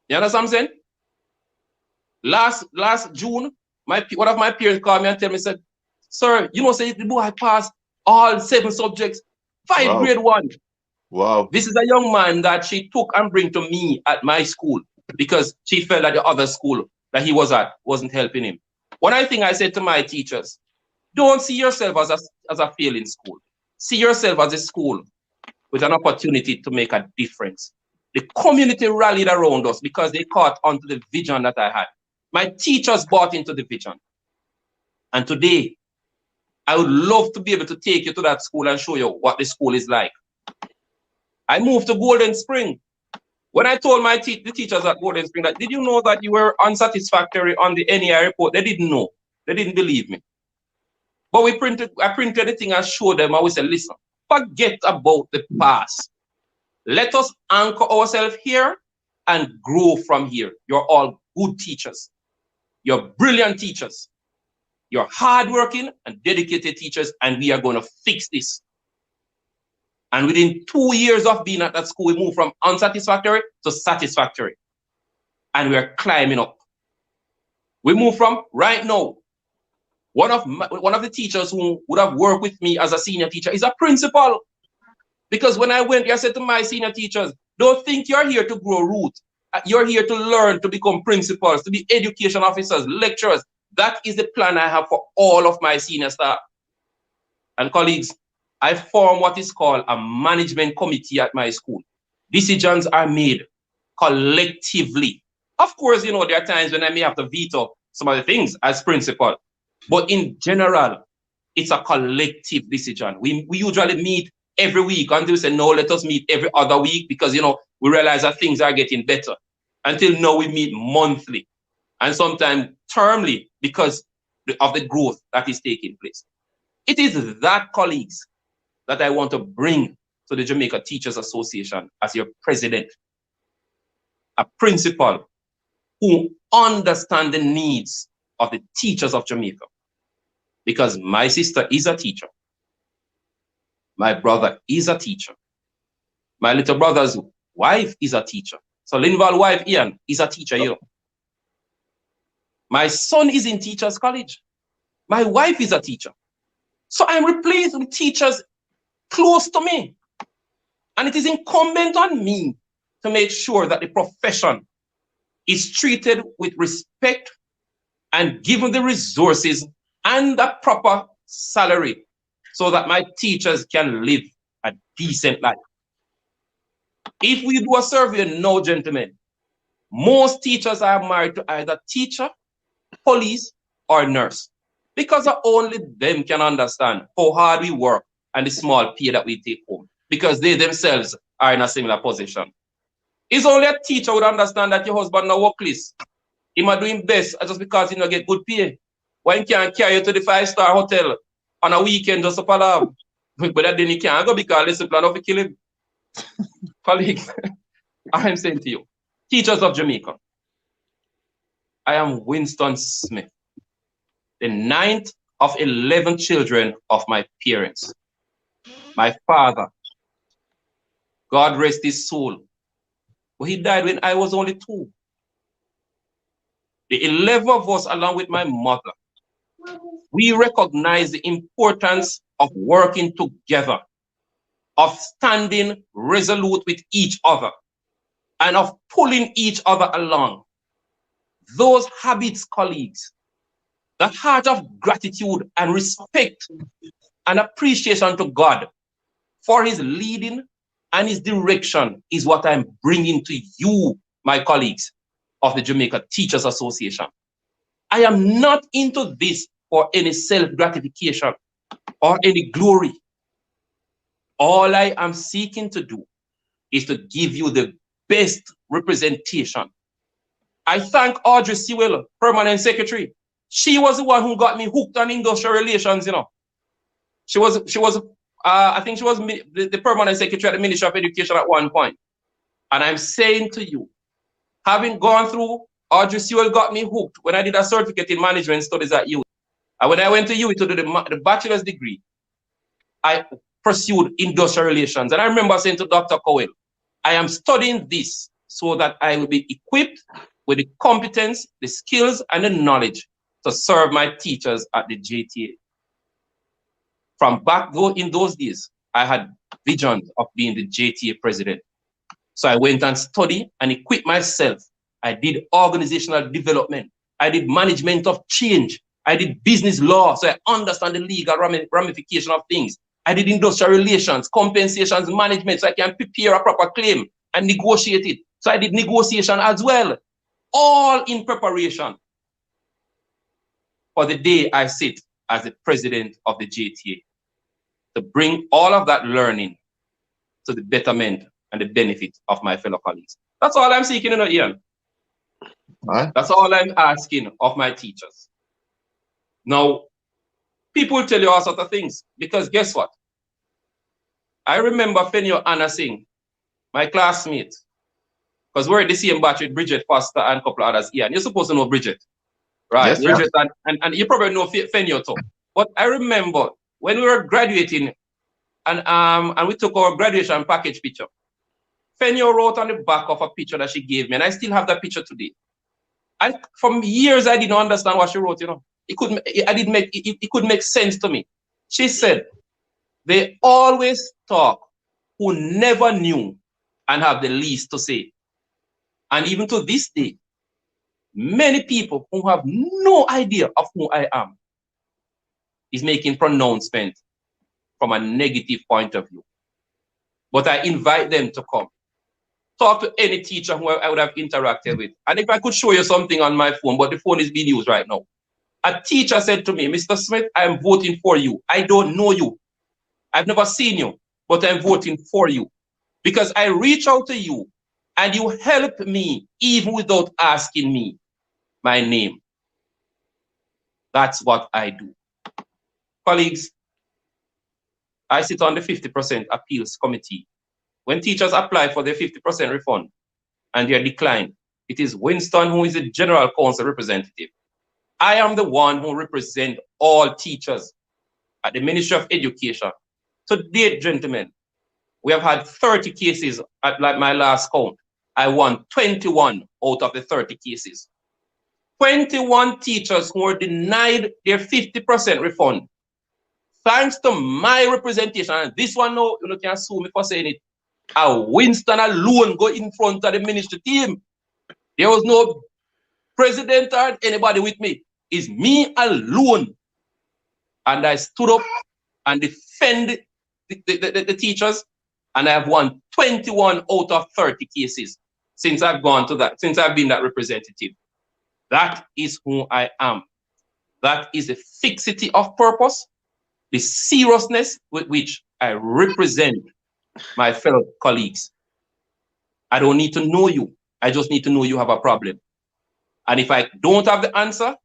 You understand what I'm saying? Last June, one of my peers called me and tell me, said, sir, say the boy passed all 7 subjects, 5 grade 1. Wow. This is a young man that she took and bring to me at my school because she felt that the other school that he was at wasn't helping him. One thing I said to my teachers, don't see yourself as a failing school. See yourself as a school with an opportunity to make a difference. The community rallied around us because they caught onto the vision that I had. My teachers bought into the vision. And today, I would love to be able to take you to that school and show you what the school is like. I moved to Golden Spring. When I told the teachers at Golden Spring that, did you know that you were unsatisfactory on the NEI report? They didn't know. They didn't believe me. But I printed the thing and showed them, and we said, listen, forget about the past. Let us anchor ourselves here and grow from here. You're all good teachers. You're brilliant teachers. You're hardworking and dedicated teachers, and we are going to fix this. And within 2 years of being at that school, we moved from unsatisfactory to satisfactory. And we're climbing up. We moved from, right now, one of the teachers who would have worked with me as a senior teacher is a principal. Because when I went there, I said to my senior teachers, don't think you're here to grow root. You're here to learn, to become principals, to be education officers, lecturers. That is the plan I have for all of my senior staff. And colleagues, I form what is called a management committee at my school. Decisions are made collectively. Of course, there are times when I may have to veto some of the things as principal. But in general, it's a collective decision. We usually meet every week until we say, no, let us meet every other week because, we realize that things are getting better. Until now, we meet monthly and sometimes termly because of the growth that is taking place. It is that, colleagues, that I want to bring to the Jamaica Teachers Association as your president. A principal who understands the needs of the teachers of Jamaica. Because my sister is a teacher. My brother is a teacher. My little brother's wife is a teacher. So Linval's wife, Ian, is a teacher. My son is in Teachers College. My wife is a teacher. So I'm replaced with teachers close to me. And it is incumbent on me to make sure that the profession is treated with respect and given the resources and the proper salary so that my teachers can live a decent life. If we do a survey now, gentlemen, most teachers are married to either teacher, police, or nurse because only them can understand how hard we work and the small pay that we take home because they themselves are in a similar position. It's only a teacher would understand that your husband not workless. He might doing best just because he not get good pay. Why he can't carry you to the 5-star hotel on a weekend just to follow? But then he can't go because listen, plan to kill him. Colleagues, I'm saying to you, teachers of Jamaica, I am Winston Smith, the 9th of 11 children of my parents. My father, God rest his soul, but he died when I was only 2. The 11 of us, along with my mother, we recognize the importance of working together, of standing resolute with each other, and of pulling each other along. Those habits, colleagues, that heart of gratitude and respect and appreciation to God for his leading and his direction is what I'm bringing to you, my colleagues of the Jamaica Teachers Association. I am not into this for any self-gratification or any glory. All I am seeking to do is to give you the best representation. I thank Audrey Sewell, Permanent Secretary. She was the one who got me hooked on industrial relations, you know. She was I think she was the Permanent Secretary at the Ministry of Education at one point. And I'm saying to you, having gone through, Audrey Sewell got me hooked when I did a certificate in management studies at UWI. And when I went to UWI to do the bachelor's degree, I pursued industrial relations. And I remember saying to Dr. Cowell, I am studying this so that I will be equipped with the competence, the skills, and the knowledge to serve my teachers at the JTA. From back in those days, I had visions of being the JTA president. So I went and studied and equipped myself. I did organizational development. I did management of change. I did business law, so I understand the legal ramification of things. I did industrial relations, compensations management, so I can prepare a proper claim and negotiate it. So I did negotiation as well, all in preparation for the day I sit as the president of the JTA, to bring all of that learning to the betterment and the benefit of my fellow colleagues. That's all I'm seeking, you know, Ian. Right. That's all I'm asking of my teachers. Now, people tell you all sorts of things, because guess what? I remember Fenyo Anna Singh, my classmate, because we're in the same batch with Bridget Foster and a couple of others here. And you're supposed to know Bridget, right? Yes, Bridget, and you probably know Fenyo too. But I remember when we were graduating and we took our graduation package picture, Fenyo wrote on the back of a picture that she gave me, and I still have that picture today. And for years, I didn't understand what she wrote, you know. It couldn't make sense to me. She said, they always talk who never knew and have the least to say. And even to this day, many people who have no idea of who I am is making pronouncement from a negative point of view. But I invite them to come. Talk to any teacher who I would have interacted with. And if I could show you something on my phone, but the phone is being used right now. A teacher said to me, Mr. Smith, I am voting for you. I don't know you. I've never seen you, but I'm voting for you. Because I reach out to you and you help me even without asking me my name. That's what I do. Colleagues, I sit on the 50% appeals committee. When teachers apply for their 50% refund and they are declined, it is Winston who is the general counsel representative. I am the one who represents all teachers at the Ministry of Education. To date, gentlemen, we have had 30 cases at like my last count. I won 21 out of the 30 cases. 21 teachers who were denied their 50% refund. Thanks to my representation, and this one now, you can sue me for saying it, Winston alone go in front of the ministry team. There was no president or anybody with me. It's me alone. And I stood up and defended the teachers, and I have won 21 out of 30 cases since I've gone to that, since I've been that representative. That is who I am. That is the fixity of purpose, the seriousness with which I represent my fellow colleagues. I don't need to know you. I just need to know you have a problem. And if I don't have the answer,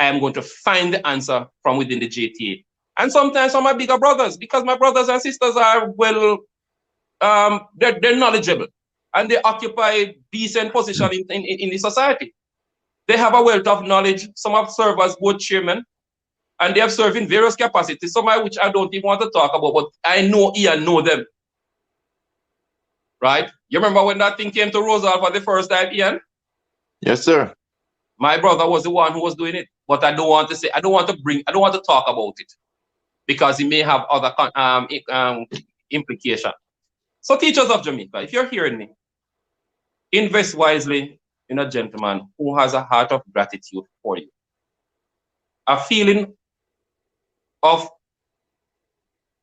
I am going to find the answer from within the JTA. And sometimes from my bigger brothers, because my brothers and sisters are, well, they're knowledgeable and they occupy decent position in the society. They have a wealth of knowledge. Some have served as board chairman, and they have served in various capacities, some of which I don't even want to talk about, but I know Ian know them. Right? You remember when that thing came to Rosal for the first time, Ian? Yes, sir. My brother was the one who was doing it, but I don't want to say, I don't want to talk about it because it may have other implications. So teachers of Jamaica, if you're hearing me, invest wisely in a gentleman who has a heart of gratitude for you. A feeling of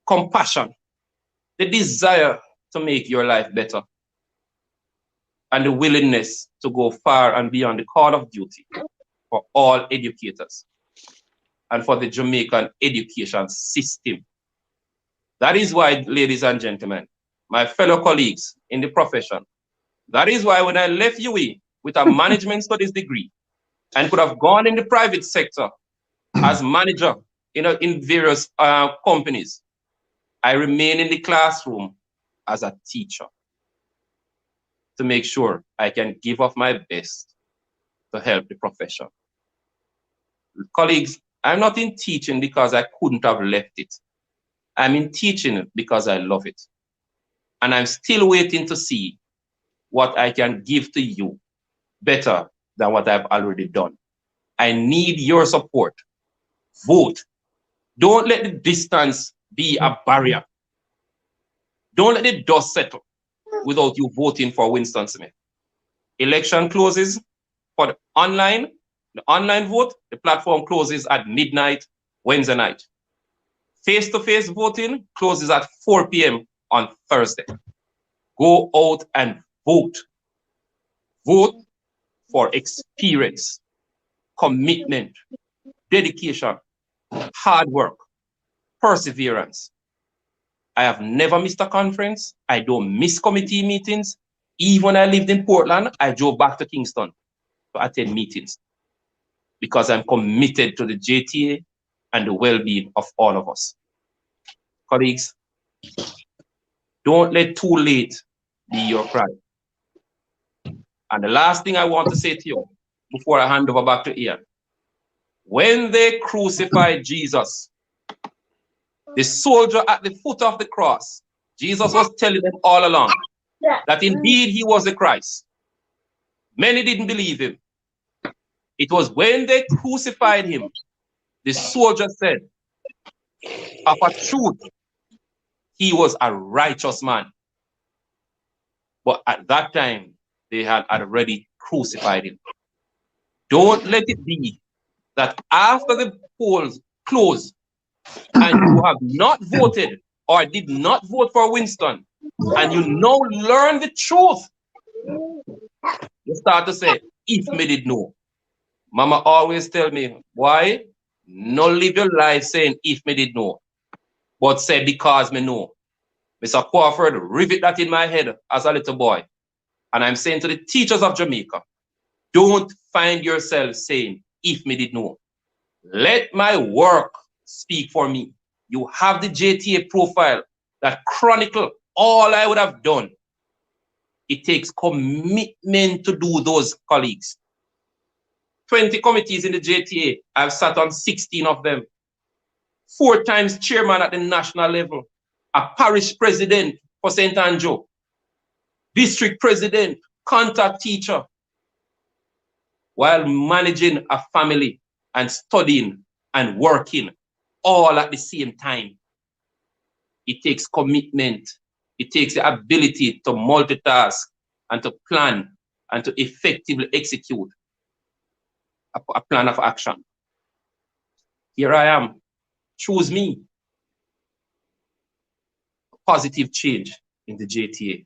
compassion, the desire to make your life better, and the willingness to go far and beyond the call of duty for all educators and for the Jamaican education system. That is why, ladies and gentlemen, my fellow colleagues in the profession, that is why when I left UE with a management studies degree and could have gone in the private sector as manager in various companies, I remain in the classroom as a teacher to make sure I can give of my best to help the profession. Colleagues, I'm not in teaching because I couldn't have left it. I'm in teaching because I love it. And I'm still waiting to see what I can give to you better than what I've already done. I need your support. Vote. Don't let the distance be a barrier. Don't let the dust settle without you voting for Winston Smith. Election closes for the online vote. The platform closes at midnight Wednesday night. Face-to-face voting closes at 4 p.m. on Thursday. Go out and vote. Vote for experience, commitment, dedication, hard work, perseverance. I have never missed a conference. I don't miss committee meetings. Even when I lived in Portland, I drove back to Kingston to attend meetings because I'm committed to the JTA and the well-being of all of us. Colleagues, don't let too late be your cry. And the last thing I want to say to you before I hand over back to Ian, when they crucified Jesus, the soldier at the foot of the cross, Jesus was telling them all along that indeed he was the Christ. Many didn't believe him. It was when they crucified him, the soldier said, of a truth, he was a righteous man. But at that time, they had already crucified him. Don't let it be that after the polls close and you have not voted or did not vote for Winston, and you now learn the truth, you start to say, if me did know. Mama always tell me, why? No live your life saying, if me did know, but say, because me know. Mr. Crawford rivet that in my head as a little boy. And I'm saying to the teachers of Jamaica, don't find yourself saying, if me did know. Let my work speak for me. You have the JTA profile that chronicle all I would have done. It takes commitment to do those, colleagues. 20 committees in the JTA. I've sat on 16 of them. 4 times chairman at the national level. A parish president for St. Andrew. District president, contact teacher. While managing a family and studying and working all at the same time. It takes commitment. It takes the ability to multitask and to plan and to effectively execute a plan of action. Here I am. Choose me. Positive change in the JTA.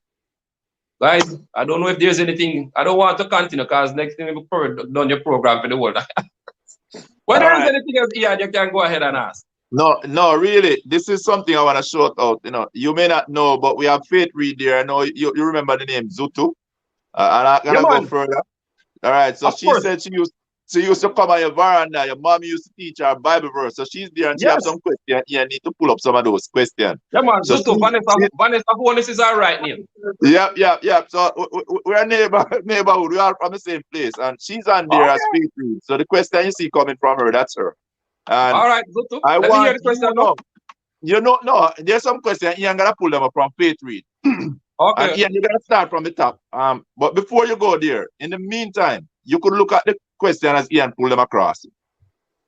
Guys, I don't know if there's anything. I don't want to continue because next thing we've done your program for the world. When there's anything else here, you can go ahead and ask. No, really. This is something I want to shout out. You may not know, but we have Faith Reed there. I know you remember the name Zutu. And I'm gonna go further. All right. So she said she used to come on your veranda. Your mom used to teach her Bible verse. So she's there and she has some questions. You need to pull up some of those questions. Yeah, man. So Zutu, Vanessa Holness is our right name. Yep. So we're neighborhood. We are from the same place. And she's on there as Faith Reed. So the question you see coming from her, that's her. And all right, Zutu. Let me hear the question now. No, there's some questions. Ian gonna pull them up from Faith Reed. Okay. And Ian, you're gonna start from the top. But before you go there, in the meantime, you could look at the question as Ian pull them across.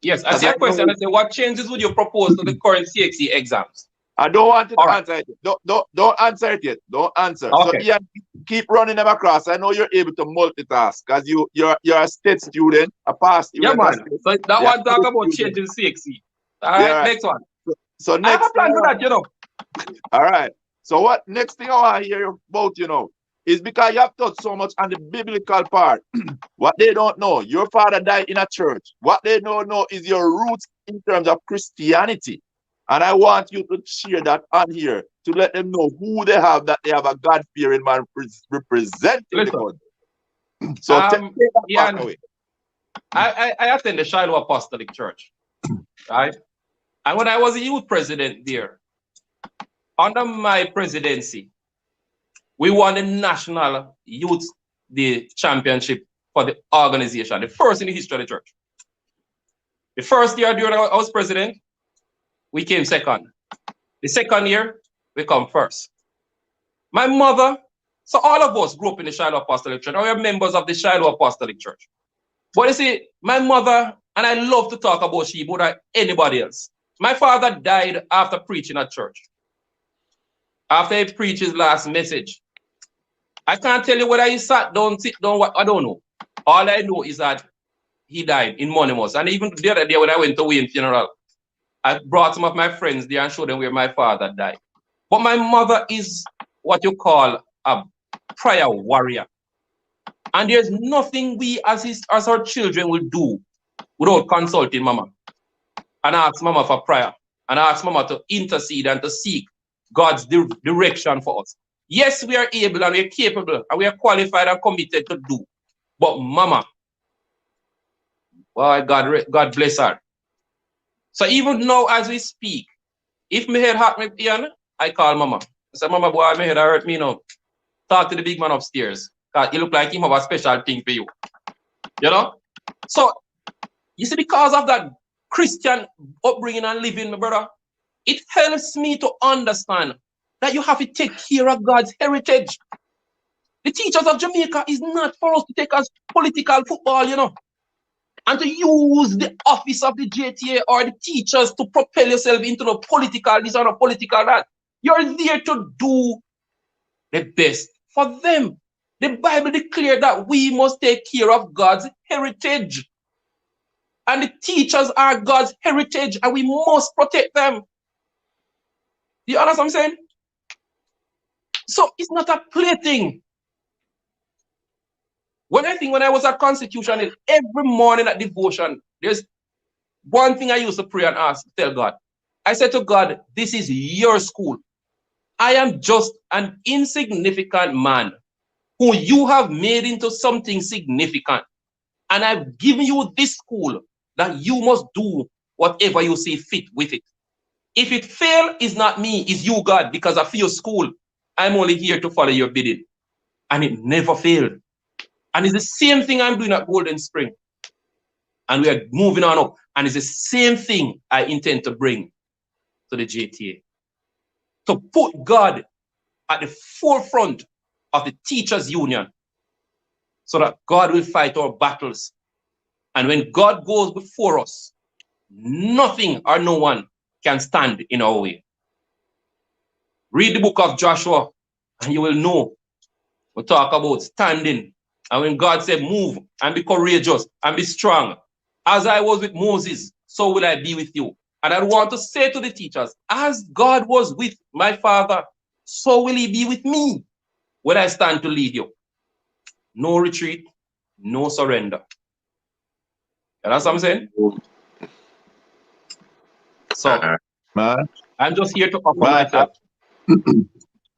Yes, I see a question. I say, what changes would you propose to the current CXC exams? I don't want you to answer it. Don't answer it yet. Don't answer. Okay. So Ian, keep running them across. I know you're able to multitask because you're a state student, a past student. Yeah, man. So that one talk about changing CXC. All right, next one. So next. I have a plan for that, you know. All right. So what next thing I want to hear about, is because you have touched so much on the biblical part. What they don't know, your father died in a church. What they don't know is your roots in terms of Christianity. And I want you to share that on here to let them know who they have, that they have a God-fearing man representing the Listen, country. So take that yeah, part away. I attend the Shiloh Apostolic Church, right? And when I was a youth president there, under my presidency, we won the National Youth Day Championship for the organization, the first in the history of the church. The first year during I was president, we came second. The second year, we come first. My mother, so all of us grew up in the Shiloh Apostolic Church. We are members of the Shiloh Apostolic Church. But you see, my mother, and I love to talk about she more than anybody else. My father died after preaching at church. After he preached his last message. I can't tell you whether he sat down, sit down, what, I don't know. All I know is that he died in Monimus. And even the other day when I went to Wayne funeral, I brought some of my friends there and showed them where my father died. But my mother is what you call a prayer warrior. And there's nothing we as our children will do without consulting mama. And ask mama for prayer. And ask mama to intercede and to seek God's direction for us. Yes, we are able and we are capable and we are qualified and committed to do. But mama, well, God bless her. So even now as we speak, if my head hurt me, Ian, I call mama. I say, mama, boy, my head hurt me now. Talk to the big man upstairs. Because he look like he have a special thing for you. You know? So, you see, because of that Christian upbringing and living, my brother, it helps me to understand that you have to take care of God's heritage. The teachers of Jamaica is not for us to take as political football, you know, and to use the office of the JTA or the teachers to propel yourself into the political this or the political that. You're there to do the best for them. The Bible declares that we must take care of God's heritage. And the teachers are God's heritage and we must protect them. You understand what I'm saying? So it's not a plaything. When I was at Constitution, every morning at devotion, there's one thing I used to pray and ask, tell God. I said to God, this is your school. I am just an insignificant man who you have made into something significant. And I've given you this school that you must do whatever you see fit with it. If it fails, it's not me, it's you, God, because I feel school. I'm only here to follow your bidding. And it never failed. And it's the same thing I'm doing at Golden Spring. And we are moving on up. And it's the same thing I intend to bring to the JTA. To put God at the forefront of the teachers' union so that God will fight our battles. And when God goes before us, nothing or no one can stand in our way. Read the book of Joshua and you will know. We talk about standing. And when God said, move and be courageous and be strong. As I was with Moses, so will I be with you. And I want to say to the teachers, as God was with my father, so will he be with me when I stand to lead you. No retreat, no surrender. And that's what I'm saying? So, Man. I'm just here to offer myself.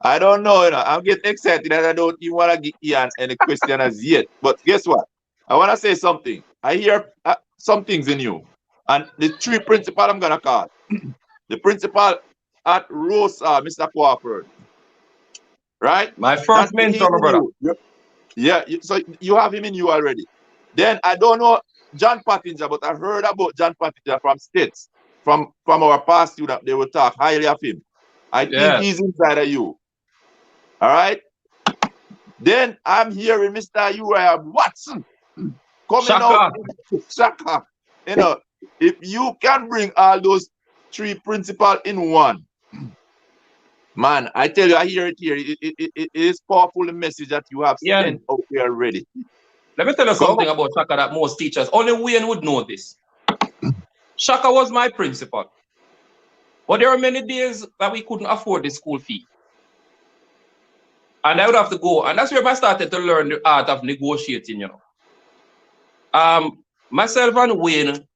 I don't know, I'm getting excited and I don't even want to give Ian any question as yet. But guess what? I want to say something. I hear some things in you. And the three principal I'm going to call. The principal at Rose, Mr. Crawford. Right? My first mentor, my brother. Yeah, so you have him in you already. Then I don't know John Pottinger, but I heard about John Pottinger from States. From our past student, they will talk highly of him. I think he's inside of you. All right? Then I'm hearing Mr. Uriah Watson coming out. Shaka. You know, if you can bring all those three principles in one, man, I tell you, I hear it here. It is powerful, the message that you have sent out there already. Let me tell you something about Shaka that most teachers, only Wayne would know this. Shaka was my principal. But there were many days that we couldn't afford the school fee. And I would have to go. And that's where I started to learn the art of negotiating, you know. Myself and Wayne,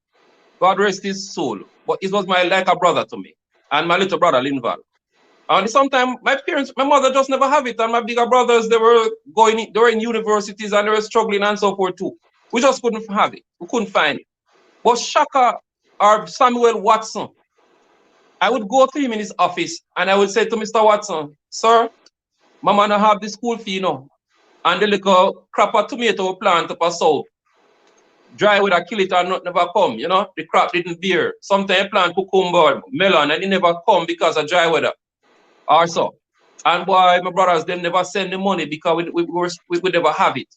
God rest his soul, but it was like a brother to me. And my little brother, Linval. And sometimes my mother just never have it. And my bigger brothers, they were in universities and they were struggling and so forth too. We just couldn't have it. We couldn't find it. But Shaka or Samuel Watson, I would go to him in his office and I would say to Mr. Watson, sir, Mama don't have the school fee, you know. And the little crop of tomato plant up a south. Dry weather kill it and not never come, you know. The crop didn't bear. Sometimes plant cucumber, melon, and it never come because of dry weather. Or so. And boy, my brothers, them never send the money because we never have it.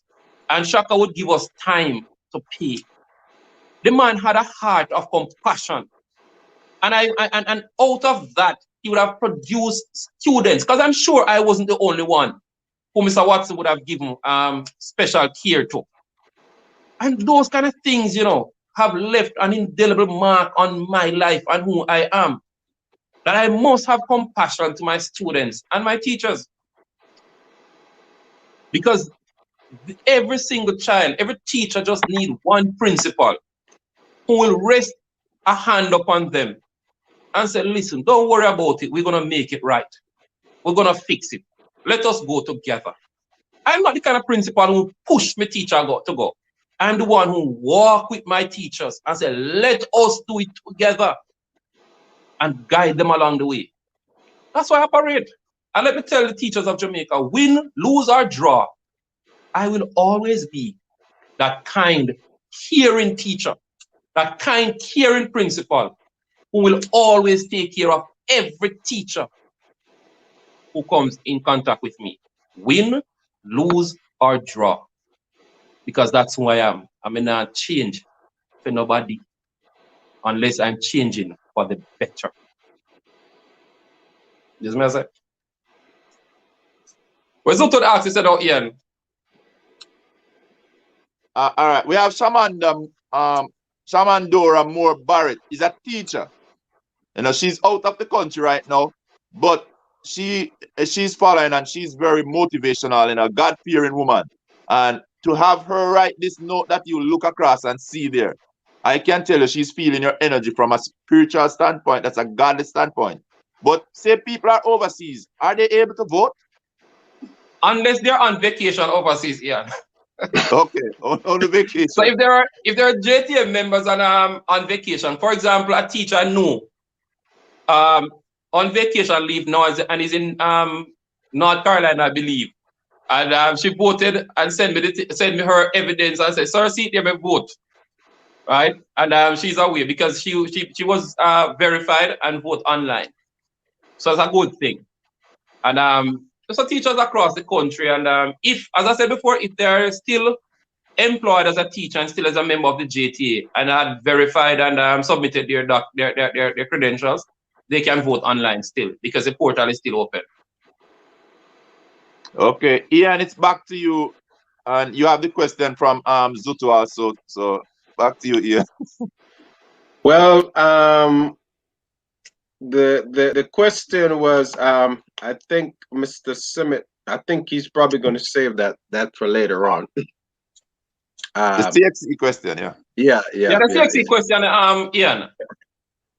And Shaka would give us time to pay. The man had a heart of compassion. And and out of that, he would have produced students. Because I'm sure I wasn't the only one who Mr. Watson would have given special care to. And those kind of things, you know, have left an indelible mark on my life and who I am. That I must have compassion to my students and my teachers. Because every single child, every teacher just need one principal who will rest a hand upon them and say, listen, don't worry about it. We're going to make it right. We're going to fix it. Let us go together. I'm not the kind of principal who push my teacher to go. I'm the one who walk with my teachers and say, let us do it together and guide them along the way. That's why I operate. And let me tell the teachers of Jamaica, win, lose, or draw, I will always be that kind, caring teacher, that kind, caring principal who will always take care of every teacher who comes in contact with me. Win, lose, or draw. Because that's who I am. I may not change for nobody unless I'm changing for the better. Yes, me I say. Where's the third ask? He said, oh, Ian. All right. We have Shamandora Moore Barrett. Is a teacher. You know, she's out of the country right now, but she's following and she's very motivational and a God-fearing woman. And to have her write this note that you look across and see there, I can tell you she's feeling your energy from a spiritual standpoint. That's a godly standpoint. But say people are overseas, are they able to vote? Unless they're on vacation overseas, Ian. Okay, on the vacation. So if there are JTA members on vacation, for example, a teacher knew on vacation leave now and is in North Carolina, I believe. And she voted and sent me her evidence and said, sir, see there, my vote. Right? And she's away because she was verified and vote online. So it's a good thing. And so teachers across the country, and if, as I said before, if they're still employed as a teacher and still as a member of the JTA and had verified and submitted their credentials, they can vote online still because the portal is still open. Okay, Ian, it's back to you, and you have the question from Zutu also. So back to you, Ian. Well, the question was, I think Mr. Simmet, I think he's probably going to save that for later on. The CXE question, yeah. Yeah, the CXE question, Ian.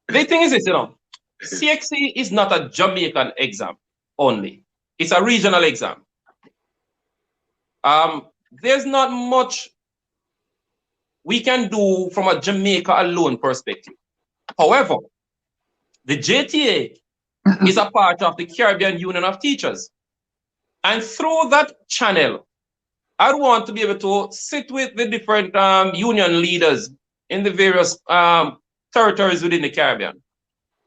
The thing is this, you know, CXE is not a Jamaican exam only. It's a regional exam. There's not much we can do from a Jamaica alone perspective. However, the JTA is a part of the Caribbean Union of Teachers. And through that channel, I want to be able to sit with the different union leaders in the various territories within the Caribbean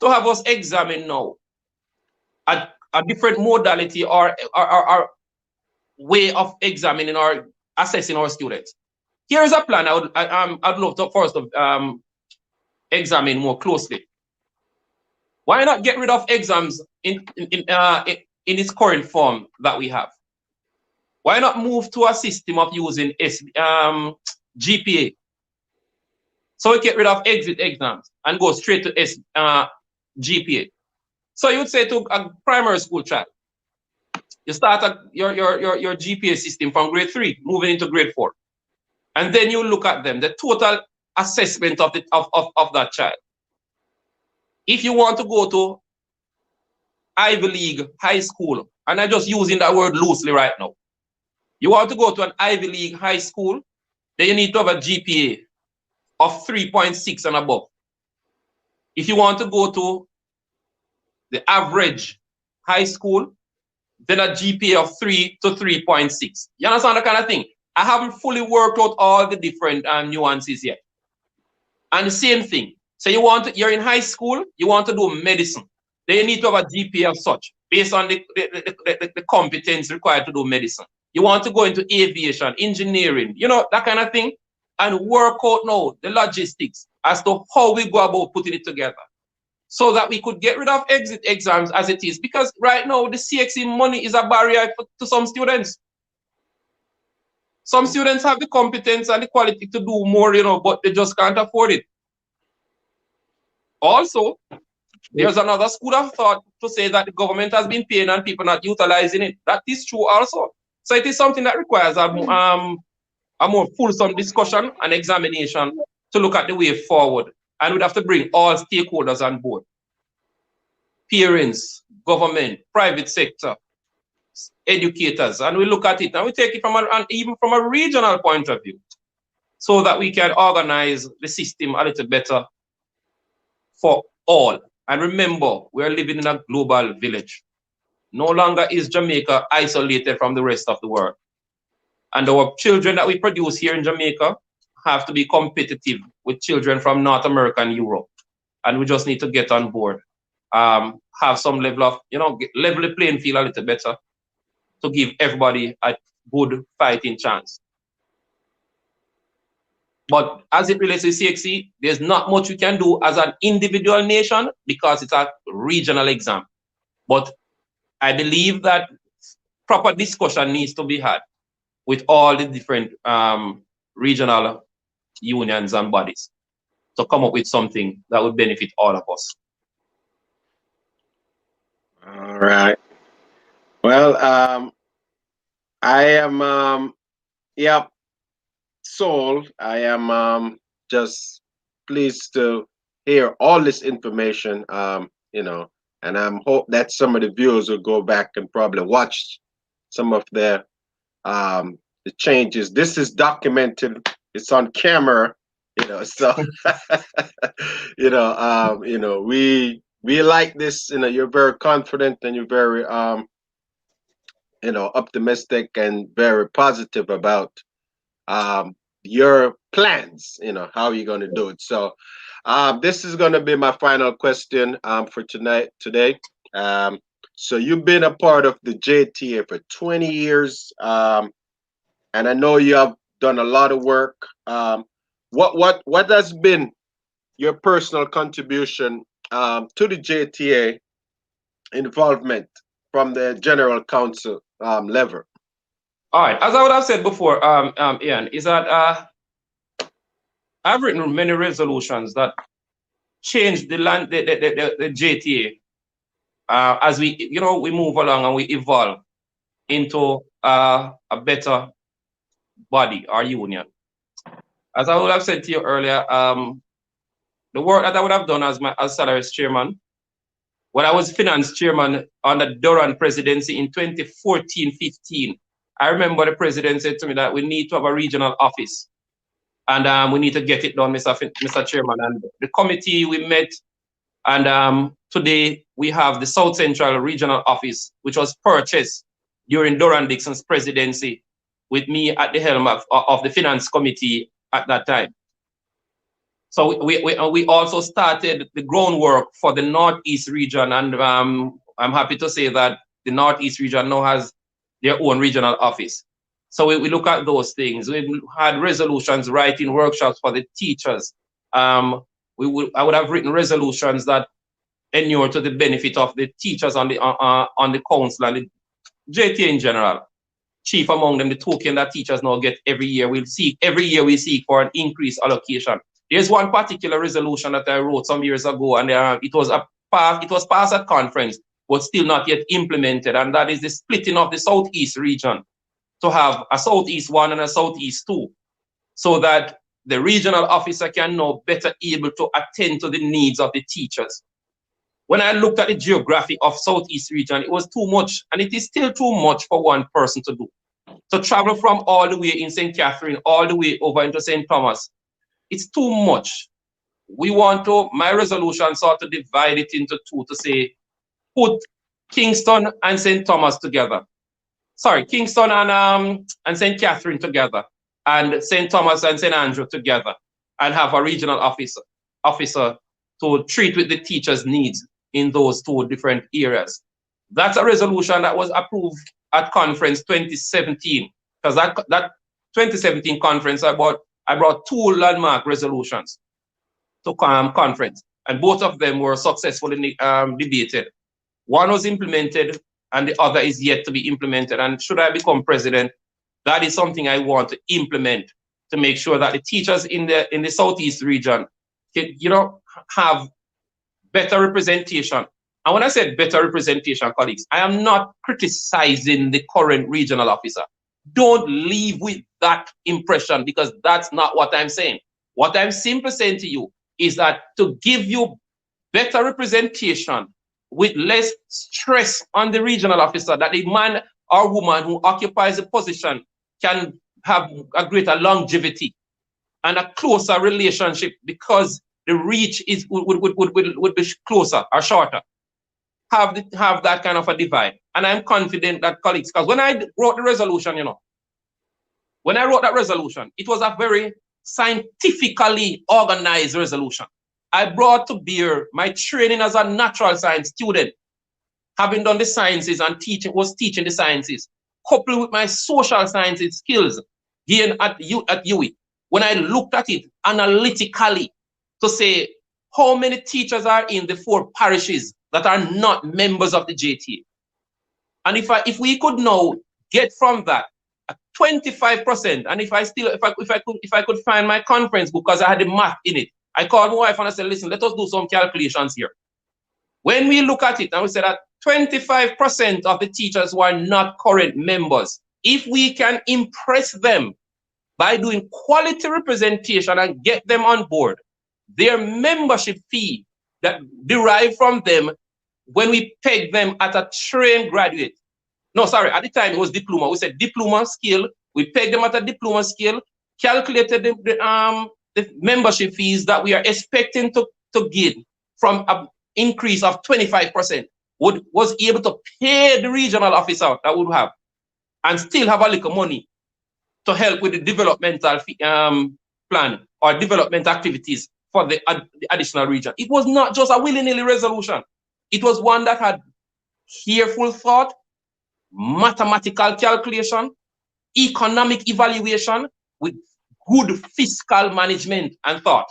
to have us examine now a different modality or way of examining or assessing our students. Here is a plan I'd love to first examine more closely. Why not get rid of exams in its current form that we have? Why not move to a system of using GPA? So we get rid of exit exams and go straight to GPA. So you would say to a primary school child, You start your GPA system from grade 3, moving into grade 4. And then you look at them, the total assessment of that child. If you want to go to Ivy League high school, and I'm just using that word loosely right now. You want to go to an Ivy League high school, then you need to have a GPA of 3.6 and above. If you want to go to the average high school, then a GPA of 3 to 3.6. You understand that kind of thing? I haven't fully worked out all the different nuances yet. And the same thing. So you're in high school, you want to do medicine. Then you need to have a GPA of such, based on the competence required to do medicine. You want to go into aviation, engineering, you know, that kind of thing, and work out now the logistics as to how we go about putting it together, so that we could get rid of exit exams as it is. Because right now, the CXE money is a barrier to some students. Some students have the competence and the quality to do more, you know, but they just can't afford it. Also, there's another school of thought to say that the government has been paying and people not utilizing it. That is true also. So it is something that requires a more fulsome discussion and examination to look at the way forward. And we'd have to bring all stakeholders on board. Parents, government, private sector, educators. And we look at it and we take it even from a regional point of view, so that we can organize the system a little better for all. And remember, we're living in a global village. No longer is Jamaica isolated from the rest of the world. And our children that we produce here in Jamaica have to be competitive with children from North America and Europe. And we just need to get on board, have some level of, you know, level the playing field a little better to give everybody a good fighting chance. But as it relates to CXE, there's not much we can do as an individual nation because it's a regional exam. But I believe that proper discussion needs to be had with all the different regional unions and bodies to come up with something that would benefit all of us. All right. Well, I am, yeah, sold. I am just pleased to hear all this information, you know, and I'm hope that some of the viewers will go back and probably watch some of the changes. This is documented. It's on camera, you know. So, you know, we like this. You know, you're very confident and you're very, you know, optimistic and very positive about your plans. You know, how you're going to do it. So, this is going to be my final question for today. So you've been a part of the JTA for 20 years, and I know you have done a lot of work. What has been your personal contribution to the JTA involvement from the General Council level? All right, as I would have said before, Ian, is that I've written many resolutions that change the JTA as we, you know, we move along and we evolve into a better body, our union. As I would have said to you earlier, the work that I would have done as Salaries chairman, when I was finance chairman under Durham presidency in 2014-15, I remember the president said to me that we need to have a regional office. And we need to get it done, Mr. Chairman. And the committee, we met, and today we have the South Central Regional Office, which was purchased during Doran Dixon's presidency with me at the helm of the Finance Committee at that time. So we also started the groundwork for the Northeast region, and I'm happy to say that the Northeast region now has their own regional office. So we look at those things. We had resolutions, writing workshops for the teachers. I would have written resolutions that inure to the benefit of the teachers on the council and the JTA in general. Chief among them, the token that teachers now get every year. Every year we seek for an increased allocation. There's one particular resolution that I wrote some years ago, and it was passed at conference. but still not yet implemented, and that is the splitting of the Southeast region to have a Southeast 1 and a Southeast 2, so that the regional officer can now better able to attend to the needs of the teachers. When I looked at the geography of Southeast region, it was too much, and it is still too much for one person to do. To travel from all the way in St. Catherine, all the way over into St. Thomas, it's too much. We want to, my resolution sort of divide it into two to say, put Kingston and St. Thomas together. Sorry, Kingston and St. Catherine together, and St. Thomas and St. Andrew together, and have a regional officer to treat with the teachers' needs in those two different areas. That's a resolution that was approved at conference 2017, because that 2017 conference, I brought two landmark resolutions to conference, and both of them were successfully debated. One was implemented, and the other is yet to be implemented. And should I become president, that is something I want to implement to make sure that the teachers in the Southeast region can, have better representation. And when I said better representation, colleagues, I am not criticizing the current regional officer. Don't leave with that impression, because that's not what I'm saying. What I'm simply saying to you is that to give you better representation with less stress on the regional officer, that the man or woman who occupies the position can have a greater longevity and a closer relationship, because the reach would be closer or shorter. Have that kind of a divide. And I'm confident that, colleagues, because when I wrote the resolution, when I wrote that resolution, it was a very scientifically organized resolution. I brought to bear my training as a natural science student, having done the sciences and was teaching the sciences, coupled with my social sciences skills gained at UWI. When I looked at it analytically to say how many teachers are in the 4 parishes that are not members of the JTA. And if we could now get from that 25%, and if I could find my conference book, because I had the math in it, I called my wife and I said, listen, let us do some calculations here. When we look at it, and we said that 25% of the teachers who are not current members, if we can impress them by doing quality representation and get them on board, their membership fee that derive from them when we peg them at a trained graduate. No, sorry, at the time it was diploma. We said diploma scale. We pegged them at a diploma scale, calculated the membership fees that we are expecting to gain from an increase of 25%, was able to pay the regional officer that would have, and still have a little money to help with the developmental plan or development activities for the additional region. It was not just a willy-nilly resolution. It was one that had careful thought, mathematical calculation, economic evaluation, with good fiscal management and thought.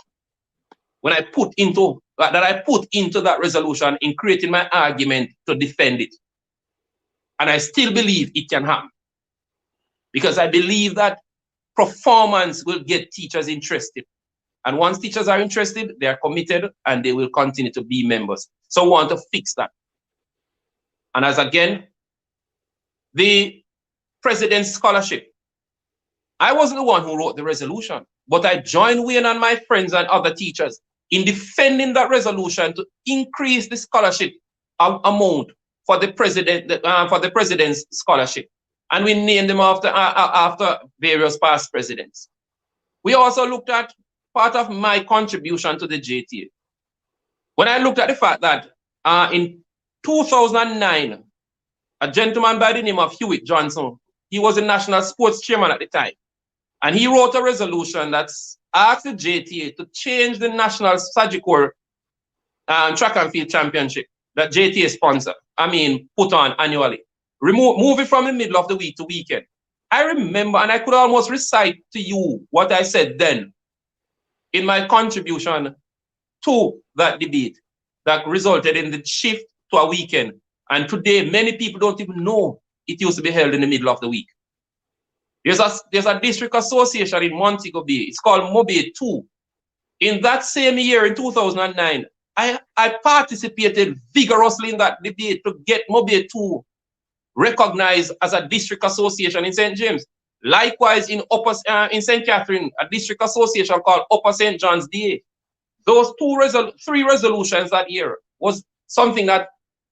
When I put into that resolution in creating my argument to defend it. And I still believe it can happen, because I believe that performance will get teachers interested. And once teachers are interested, they are committed and they will continue to be members. So I want to fix that. And as again, the President's Scholarship. I wasn't the one who wrote the resolution, but I joined Wayne and my friends and other teachers in defending that resolution to increase the scholarship amount for the President's Scholarship. And we named them after various past presidents. We also looked at part of my contribution to the JTA. When I looked at the fact that in 2009, a gentleman by the name of Hewitt Johnson, he was the national sports chairman at the time, and he wrote a resolution that asked the JTA to change the national Sagicor track and field championship that JTA put on annually. Move it from the middle of the week to weekend. I remember, and I could almost recite to you what I said then in my contribution to that debate that resulted in the shift to a weekend. And today, many people don't even know it used to be held in the middle of the week. There's a district association in Montego Bay. It's called Mobay 2. In that same year, in 2009, I participated vigorously in that debate to get Mobile 2 recognized as a district association in St. James. Likewise, in St. Catherine, a district association called Upper St. John's DA. Those three resolutions that year was something that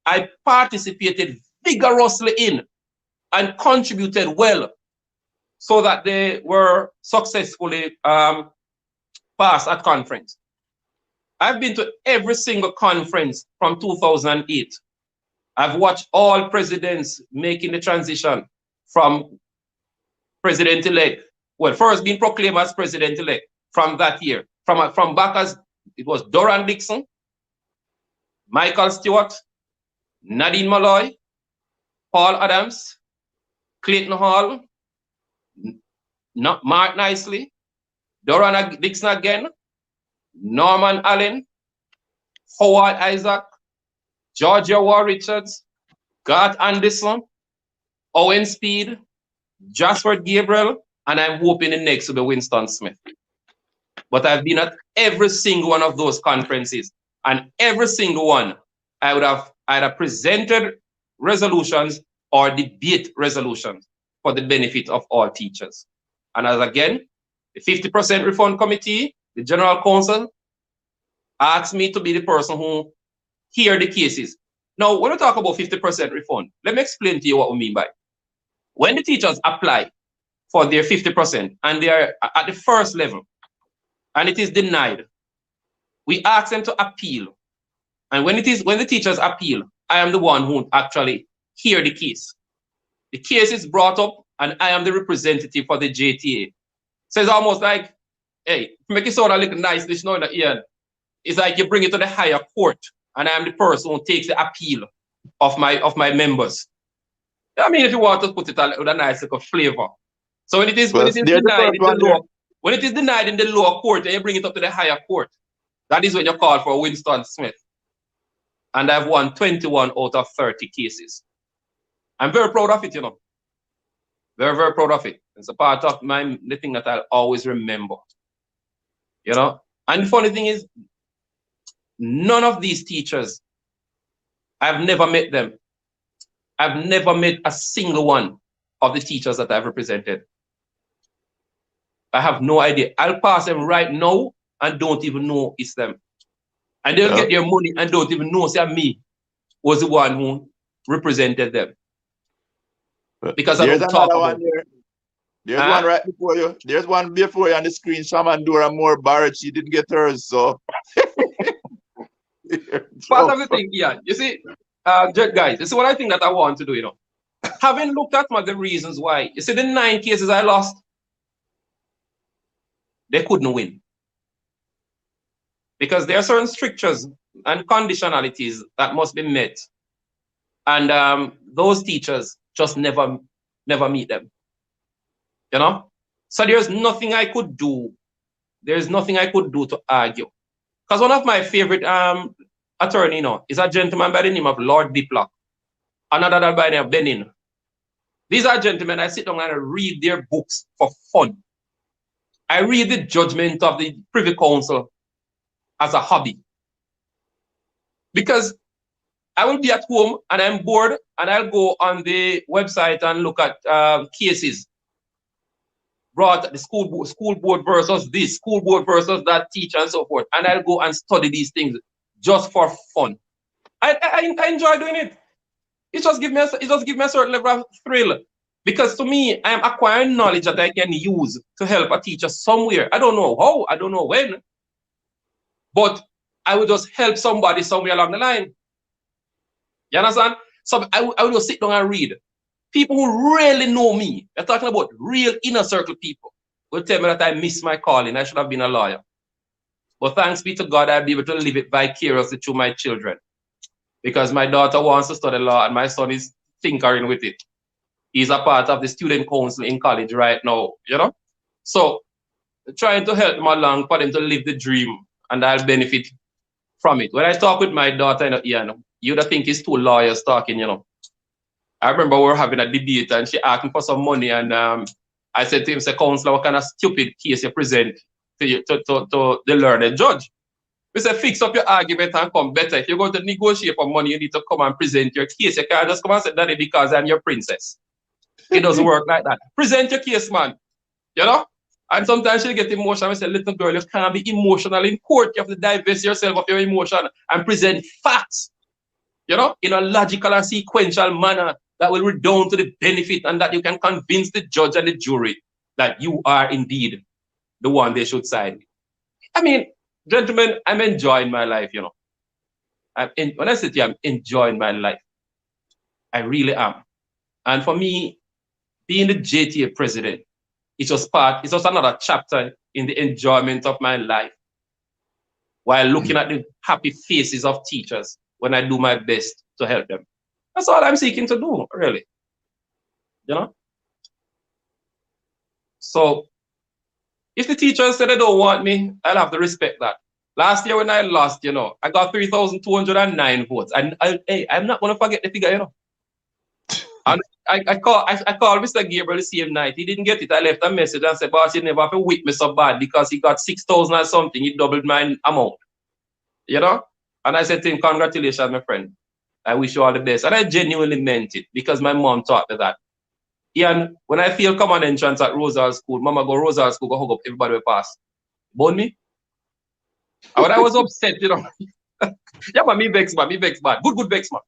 I participated vigorously in and contributed well so that they were successfully passed at conference. I've been to every single conference from 2008. I've watched all presidents making the transition from president-elect, well, first being proclaimed as president-elect from that year. From back as it was Doran Dixon, Michael Stewart, Nadine Malloy, Paul Adams, Clayton Hall, Mark Nicely, Doran Dixon again, Norman Allen, Howard Isaac, Georgia War Richards, Garth Anderson, Owen Speed, Jasper Gabriel, and I'm hoping the next will be Winston Smith. But I've been at every single one of those conferences, and every single one I would have either presented resolutions or debate resolutions for the benefit of all teachers. And as again, the 50% refund committee, the general counsel, asked me to be the person who hear the cases. Now, when we talk about 50% refund, let me explain to you what we mean by it. When the teachers apply for their 50% and they are at the first level and it is denied, we ask them to appeal. And when the teachers appeal, I am the one who actually hear the case. The case is brought up and I am the representative for the JTA. So it's almost like, hey, make it sound a little nice, this now in the ear. It's like you bring it to the higher court and I am the person who takes the appeal of my members. I mean, if you want to put it with a nice little flavor. So when it is denied in the lower court and you bring it up to the higher court, that is when you call for Winston Smith. And I've won 21 out of 30 cases. I'm very proud of it, you know. Very, very proud of it. It's a part of the thing that I'll always remember. You know? And the funny thing is, none of these teachers, I've never met them. I've never met a single one of the teachers that I've represented. I have no idea. I'll pass them right now and don't even know it's them. And they'll get their money and don't even know say me was the one who represented them. Because I don't talk about it. There's one right before you. There's one before you on the screen. Shaman Dora Moore Barrett. She didn't get hers, so. Part of the thing, yeah. You see, guys, this is what I think that I want to do, you know. Having looked at the reasons why, you see the 9 cases I lost, they couldn't win. Because there are certain strictures and conditionalities that must be met. And those teachers just never meet them. You know? So there's nothing I could do. There's nothing I could do to argue. Because one of my favorite attorney, you know, is a gentleman by the name of Lord Diplock. Another by the name of Benin. These are gentlemen, I sit down and I read their books for fun. I read the judgment of the Privy Council as a hobby. Because I will be at home and I'm bored and I'll go on the website and look at cases brought the school board versus this, school board versus that teacher and so forth. And I'll go and study these things just for fun. I enjoy doing it. It just gives me a certain level of thrill. Because to me, I am acquiring knowledge that I can use to help a teacher somewhere. I don't know how, I don't know when. But I will just help somebody somewhere along the line. You understand? So I will just sit down and read. People who really know me, they're talking about real inner circle people, will tell me that I missed my calling. I should have been a lawyer. But thanks be to God, I'll be able to live it vicariously through my children. Because my daughter wants to study law and my son is tinkering with it. He's a part of the student council in college right now, you know? So trying to help them along for them to live the dream and I'll benefit from it. When I talk with my daughter, you know, you'd think it's 2 lawyers talking, you know. I remember we were having a debate and she asked me for some money and I said to him, say, Counselor, what kind of stupid case you present to the learned judge? We say fix up your argument and come better. If you're going to negotiate for money, you need to come and present your case. You can't just come and say, Daddy, because I'm your princess. It doesn't work like that. Present your case, man. You know? And sometimes she'll get emotional. I say, little girl, you can't be emotional in court. You have to divest yourself of your emotion and present facts, you know, in a logical and sequential manner that will redound to the benefit and that you can convince the judge and the jury that you are indeed the one they should side with. I mean, gentlemen, I'm enjoying my life, you know. When I sit here, I'm enjoying my life. I really am. And for me, being the JTA president, it's just another chapter in the enjoyment of my life while looking at the happy faces of teachers when I do my best to help them. That's all I'm seeking to do, really. You know? So, if the teachers say they don't want me, I'll have to respect that. Last year when I lost, you know, I got 3,209 votes. And I'm not going to forget the figure, you know. And I called Mr. Gabriel the same night. He didn't get it. I left a message and said, boss, you never have to whip me so bad because he got 6,000 or something. He doubled my amount. You know? And I said to him, congratulations, my friend. I wish you all the best. And I genuinely meant it because my mom taught me that. Ian, when I feel common entrance at Rosal School, Mama go Rosal School, go hug up everybody we pass. Bone me? And when I was upset, you know. Yeah, but me vex, man. Good vex, man.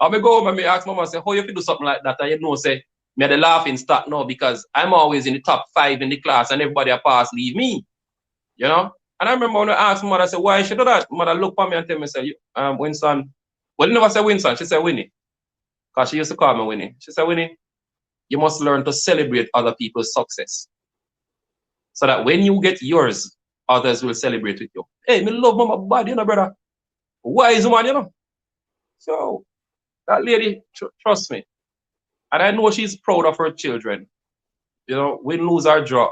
I may go home and me ask Mama, say, how you do something like that? And you know, say, me the laughing start now because I'm always in the top 5 in the class and everybody I pass leave me. You know? And I remember when I asked Mother, I said, why she do that? Mother look at me and tell me, say, Winston. Well, you never say Winston, she said Winnie. Because she used to call me Winnie. She said, Winnie, you must learn to celebrate other people's success. So that when you get yours, others will celebrate with you. Hey, me love Mama bad, you know, brother. Wise woman, you know. So, that lady, trust me. And I know she's proud of her children. You know, win, lose, or draw.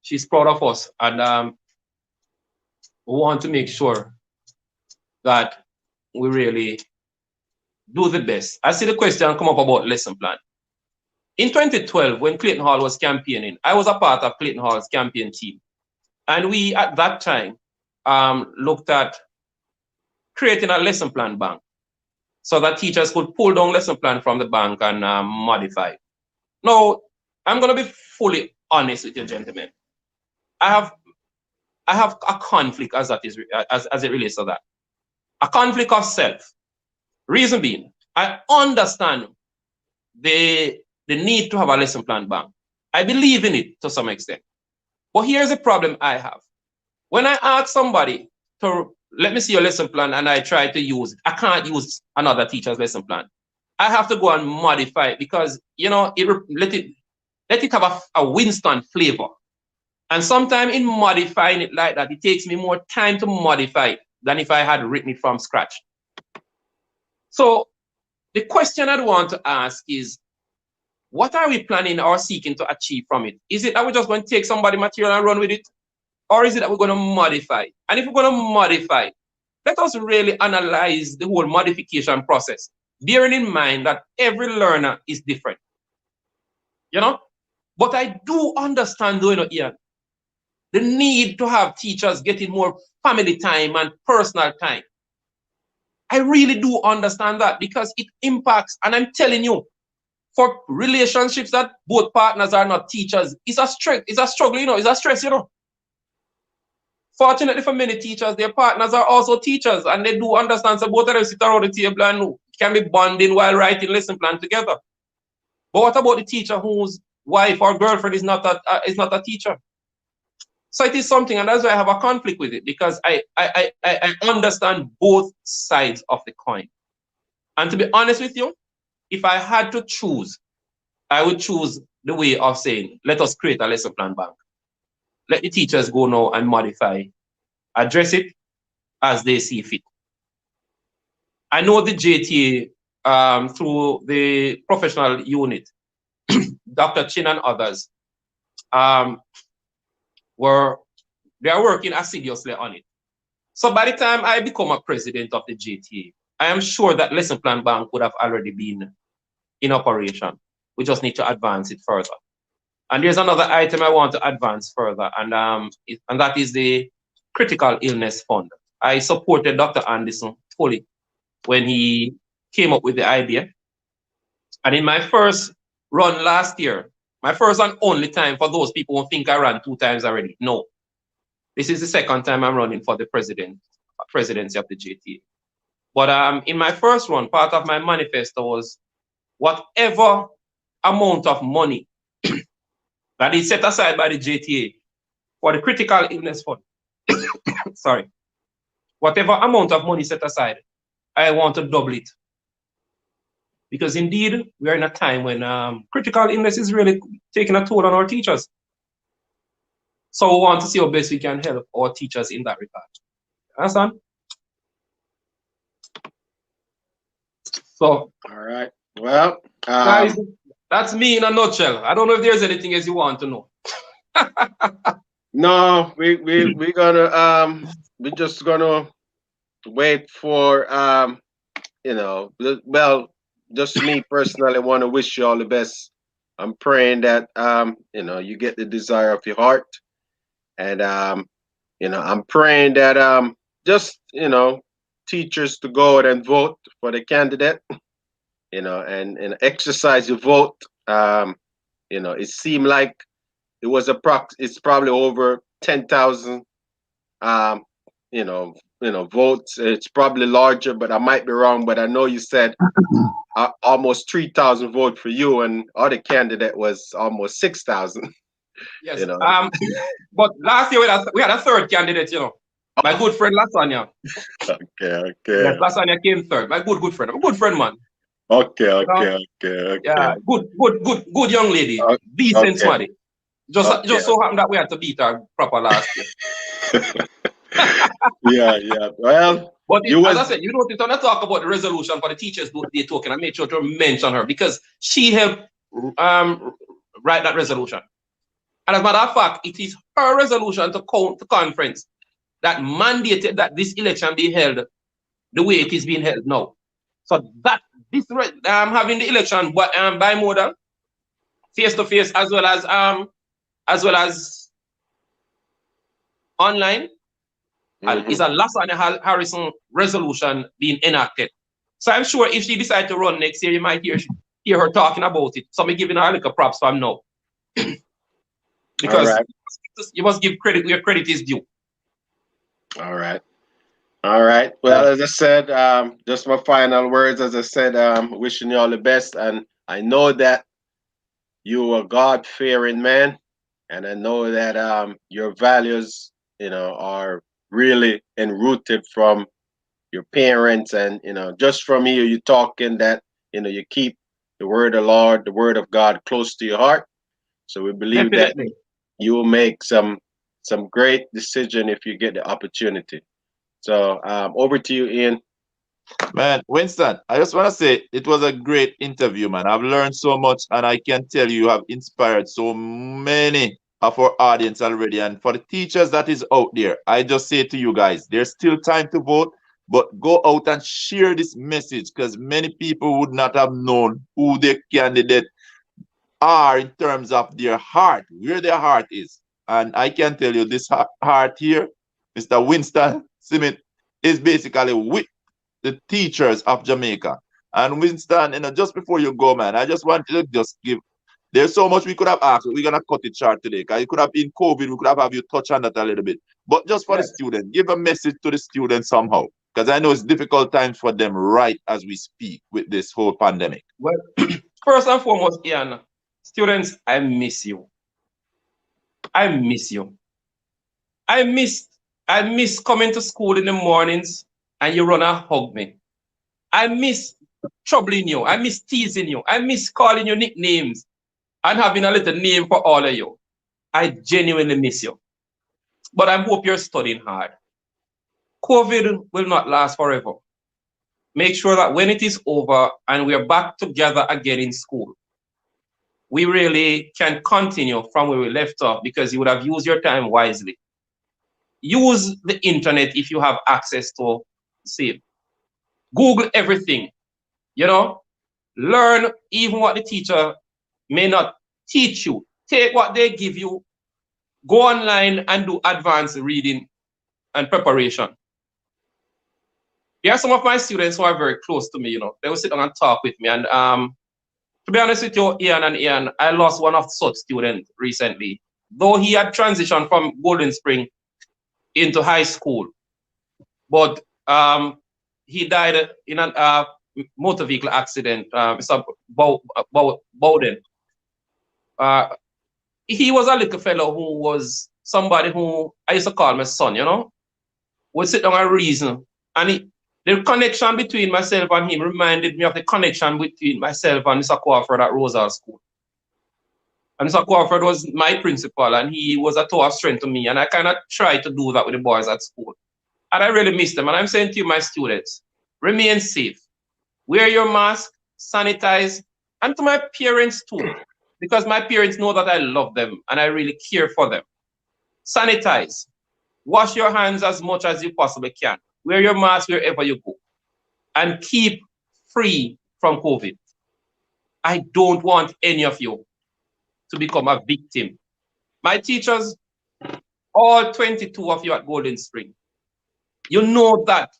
She's proud of us. And we want to make sure that we really do the best. I see the question come up about lesson plan. In 2012, when Clayton Hall was campaigning, I was a part of Clayton Hall's campaign team. And we, at that time, looked at creating a lesson plan bank so that teachers could pull down lesson plan from the bank and modify. Now, I'm going to be fully honest with you, gentlemen. I have a conflict as it relates to that. A conflict of self. Reason being, I understand the need to have a lesson plan bank. I believe in it to some extent. But here's a problem I have. When I ask somebody to let me see your lesson plan and I try to use it, I can't use another teacher's lesson plan. I have to go and modify it because, you know, let it have a Winston flavor. And sometimes in modifying it like that, it takes me more time to modify it than if I had written it from scratch. So the question I'd want to ask is, what are we planning or seeking to achieve from it? Is it that we're just going to take somebody material and run with it? Or is it that we're going to modify it? And if we're going to modify it, let us really analyze the whole modification process, bearing in mind that every learner is different. You know? But I do understand, though, you know, Ian, the need to have teachers getting more family time and personal time. I really do understand that because it impacts, and I'm telling you, for relationships that both partners are not teachers, it's a struggle, you know, it's a stress, you know. Fortunately for many teachers, their partners are also teachers and they do understand, so both of them sit around the table and can be bonding while writing lesson plan together. But what about the teacher whose wife or girlfriend is not a teacher? So it is something, and that's why I have a conflict with it, because I understand both sides of the coin. And to be honest with you, if I had to choose, I would choose the way of saying, let us create a lesson plan bank. Let the teachers go now and modify, address it as they see fit. I know the JTA, through the professional unit, Dr. Chin and others, they are working assiduously on it. So by the time I become a president of the JTA, I am sure that lesson plan bank would have already been in operation. We just need to advance it further. And there's another item I want to advance further, and that is the critical illness fund. I supported Dr. Anderson fully when he came up with the idea. And in my first run last year, my first and only time, for those people who think I ran 2 times already, no. This is the second time I'm running for the presidency of the JTA. But in my first run, part of my manifesto was whatever amount of money that is set aside by the JTA for the critical illness fund, sorry, whatever amount of money set aside, I want to double it. Because indeed, we are in a time when critical illness is really taking a toll on our teachers. So we want to see how best we can help our teachers in that regard. Understand? So, All right. Well, guys, that's me in a nutshell. I don't know if there's anything else you want to know. no, we're gonna we're just gonna wait for well, just me personally want to wish you all the best. I'm praying that you get the desire of your heart, and I'm praying that just teachers to go out and vote for the candidate, and exercise your vote. It seemed like it was it's probably over 10,000 votes. It's probably larger, but I might be wrong. But I know you said almost 3,000 vote for you, and other candidate was almost 6,000. Yes. But last year we had a third candidate. My good friend Lasagna. Okay. Yes, Lasagna came third. My good friend. A good friend, man. Okay. Yeah, good young lady. Decent smarty. Just so happened that we had to beat her proper last year. Yeah. Well, but as I said, when I talk about the resolution for the teachers they token, I made sure to mention her because she helped write that resolution. And as a matter of fact, it is her resolution to conference that mandated that this election be held the way it is being held now. So that this having the election bimodal, face to face, as well as online, is a Lasagna Harrison resolution being enacted. So I'm sure if she decides to run next year, you might hear her talking about it. So I'm giving her a little props from now. Because you must give credit where credit is due. All right. Well, as I said, just my final words. As I said, wishing you all the best, and I know that you are God-fearing man, and I know that your values, are really enrooted from your parents, and just from you talking that you keep the word of the Lord, the word of God, close to your heart. So we believe Definitely. that you will make some great decision if you get the opportunity. So over to you, Ian. Man, Winston, I just want to say it was a great interview, man. I've learned so much, and I can tell you have inspired so many of our audience already. And for the teachers that is out there, I just say to you guys, there's still time to vote, but go out and share this message because many people would not have known who their candidate are in terms of their heart, where their heart is. And I can tell you this heart here, Mr. Winston Smith, is basically with the teachers of Jamaica. And Winston, just before you go, man, I just want to just give, there's so much we could have asked. We're going to cut it short today because it could have been COVID. We could have you touch on that a little bit. But just for the students, give a message to the students somehow. Because I know it's difficult times for them right as we speak with this whole pandemic. Well, first and foremost, Ian, students, I miss you. I miss you. I miss coming to school in the mornings and you run and hug me. I miss troubling you. I miss teasing you. I miss calling you nicknames and having a little name for all of you. I genuinely miss you. But I hope you're studying hard. COVID will not last forever. Make sure that when it is over and we're back together again in school, we really can continue from where we left off because you would have used your time wisely. Use the internet if you have access to see. Google everything, learn even what the teacher may not teach you. Take what they give you, go online and do advanced reading and preparation. There are some of my students who are very close to me, you know. They will sit down and talk with me. And to be honest with you, Ian, I lost one of such students recently. Though he had transitioned from Golden Spring into high school, but he died in a motor vehicle accident. Mr. Bowden. He was a little fellow who was somebody who I used to call my son, you know, would sit down and reason. And the connection between myself and him reminded me of the connection between myself and Mr. Crawford at Rosal School. And Mr. Crawford was my principal, and he was a tower of strength to me. And I kind of tried to do that with the boys at school. And I really miss them. And I'm saying to you, my students, remain safe. Wear your mask, sanitize, and to my parents too, because my parents know that I love them and I really care for them. Sanitize. Wash your hands as much as you possibly can. Wear your mask wherever you go. And keep free from COVID. I don't want any of you to become a victim. My teachers, all 22 of you at Golden Spring, you know that.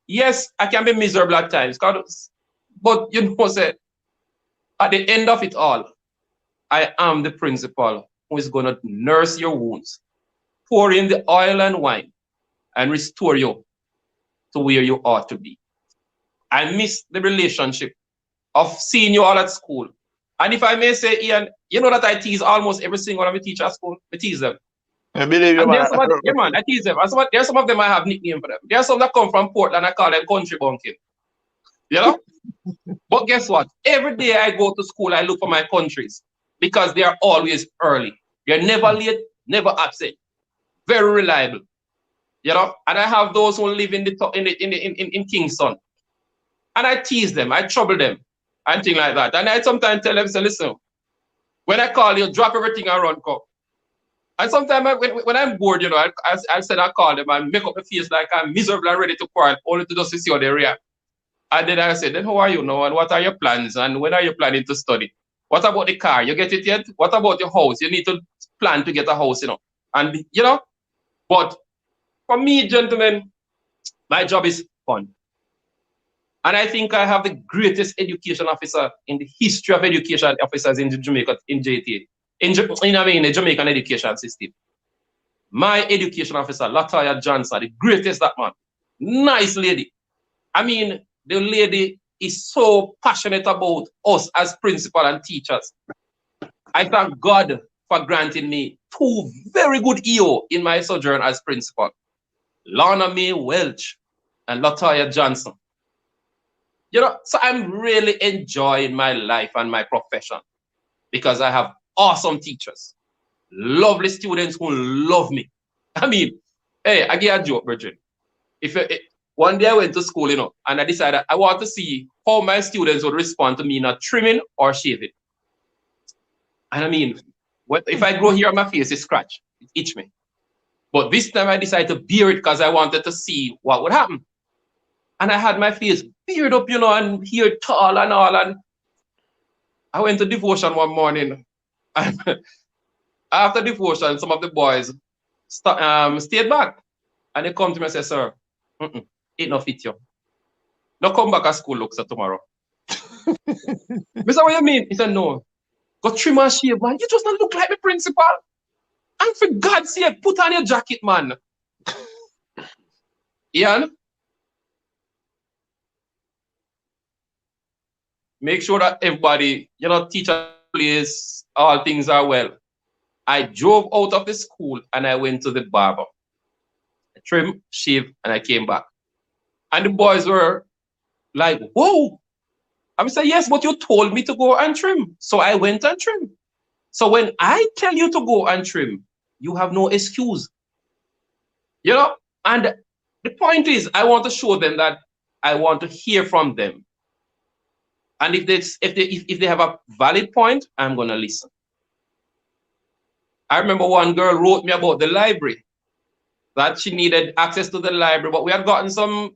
Yes, I can be miserable at times, but you know, say, at the end of it all, I am the principal who is going to nurse your wounds, pour in the oil and wine, and restore you to where you ought to be. I miss the relationship of seeing you all at school. And if I may say, Ian, you know that I tease almost every single one of the teachers at school. I tease them. I believe you, And man. yeah, man, I tease them. And there's some of them I have nickname for them. There are some that come from Portland, I call them country bunking. You know? But guess what? Every day I go to school, I look for my countries because they are always early. They're never late, never absent. Very reliable. You know? And I have those who live in Kingston. And I tease them, I trouble them, and things like that. And I sometimes tell them, say, listen, when I call you, drop everything and run, come. And sometimes when I'm bored, you know, I said I call them and make up a face like I'm miserable and ready to quarrel, only to just see how they react. And then I said, then how are you now? And what are your plans? And when are you planning to study? What about the car? You get it yet? What about your house? You need to plan to get a house, you know. And, you know, but for me, gentlemen, my job is fun. And I think I have the greatest education officer in the history of education officers in Jamaica, in JTA. In the Jamaican education system. My education officer, Latoya Johnson, the greatest that man. Nice lady. I mean, the lady is so passionate about us as principal and teachers. I thank God for granting me 2 very good EO in my sojourn as principal. Lorna Mae Welch and Latoya Johnson. You know, so I'm really enjoying my life and my profession because I have awesome teachers, lovely students who love me. I mean, hey, I get a joke, Bridget. One day I went to school, you know, and I decided I want to see how my students would respond to me not trimming or shaving. And I mean, if I grow hair on my face, it scratch, it itch me. But this time I decided to beard it because I wanted to see what would happen. And I had my face beard up, you know, and hair tall and all. And I went to devotion one morning. And after devotion, some of the boys stayed back. And they come to me and say, sir, it no fit you. Now come back at school, look, so tomorrow. I said, what you mean? He said, no. Go trim and shave, man. You just don't look like the principal. And for God's sake, put on your jacket, man. Ian? Make sure that everybody, you know, teacher place, all things are well. I drove out of the school and I went to the barber. I trimmed, shave, and I came back. And the boys were like, whoa. I said, yes, but you told me to go and trim. So I went and trimmed. So when I tell you to go and trim, you have no excuse. You know? And the point is, I want to show them that I want to hear from them. And if they have a valid point, I'm gonna listen. I remember one girl wrote me about the library, that she needed access to the library, but we had gotten some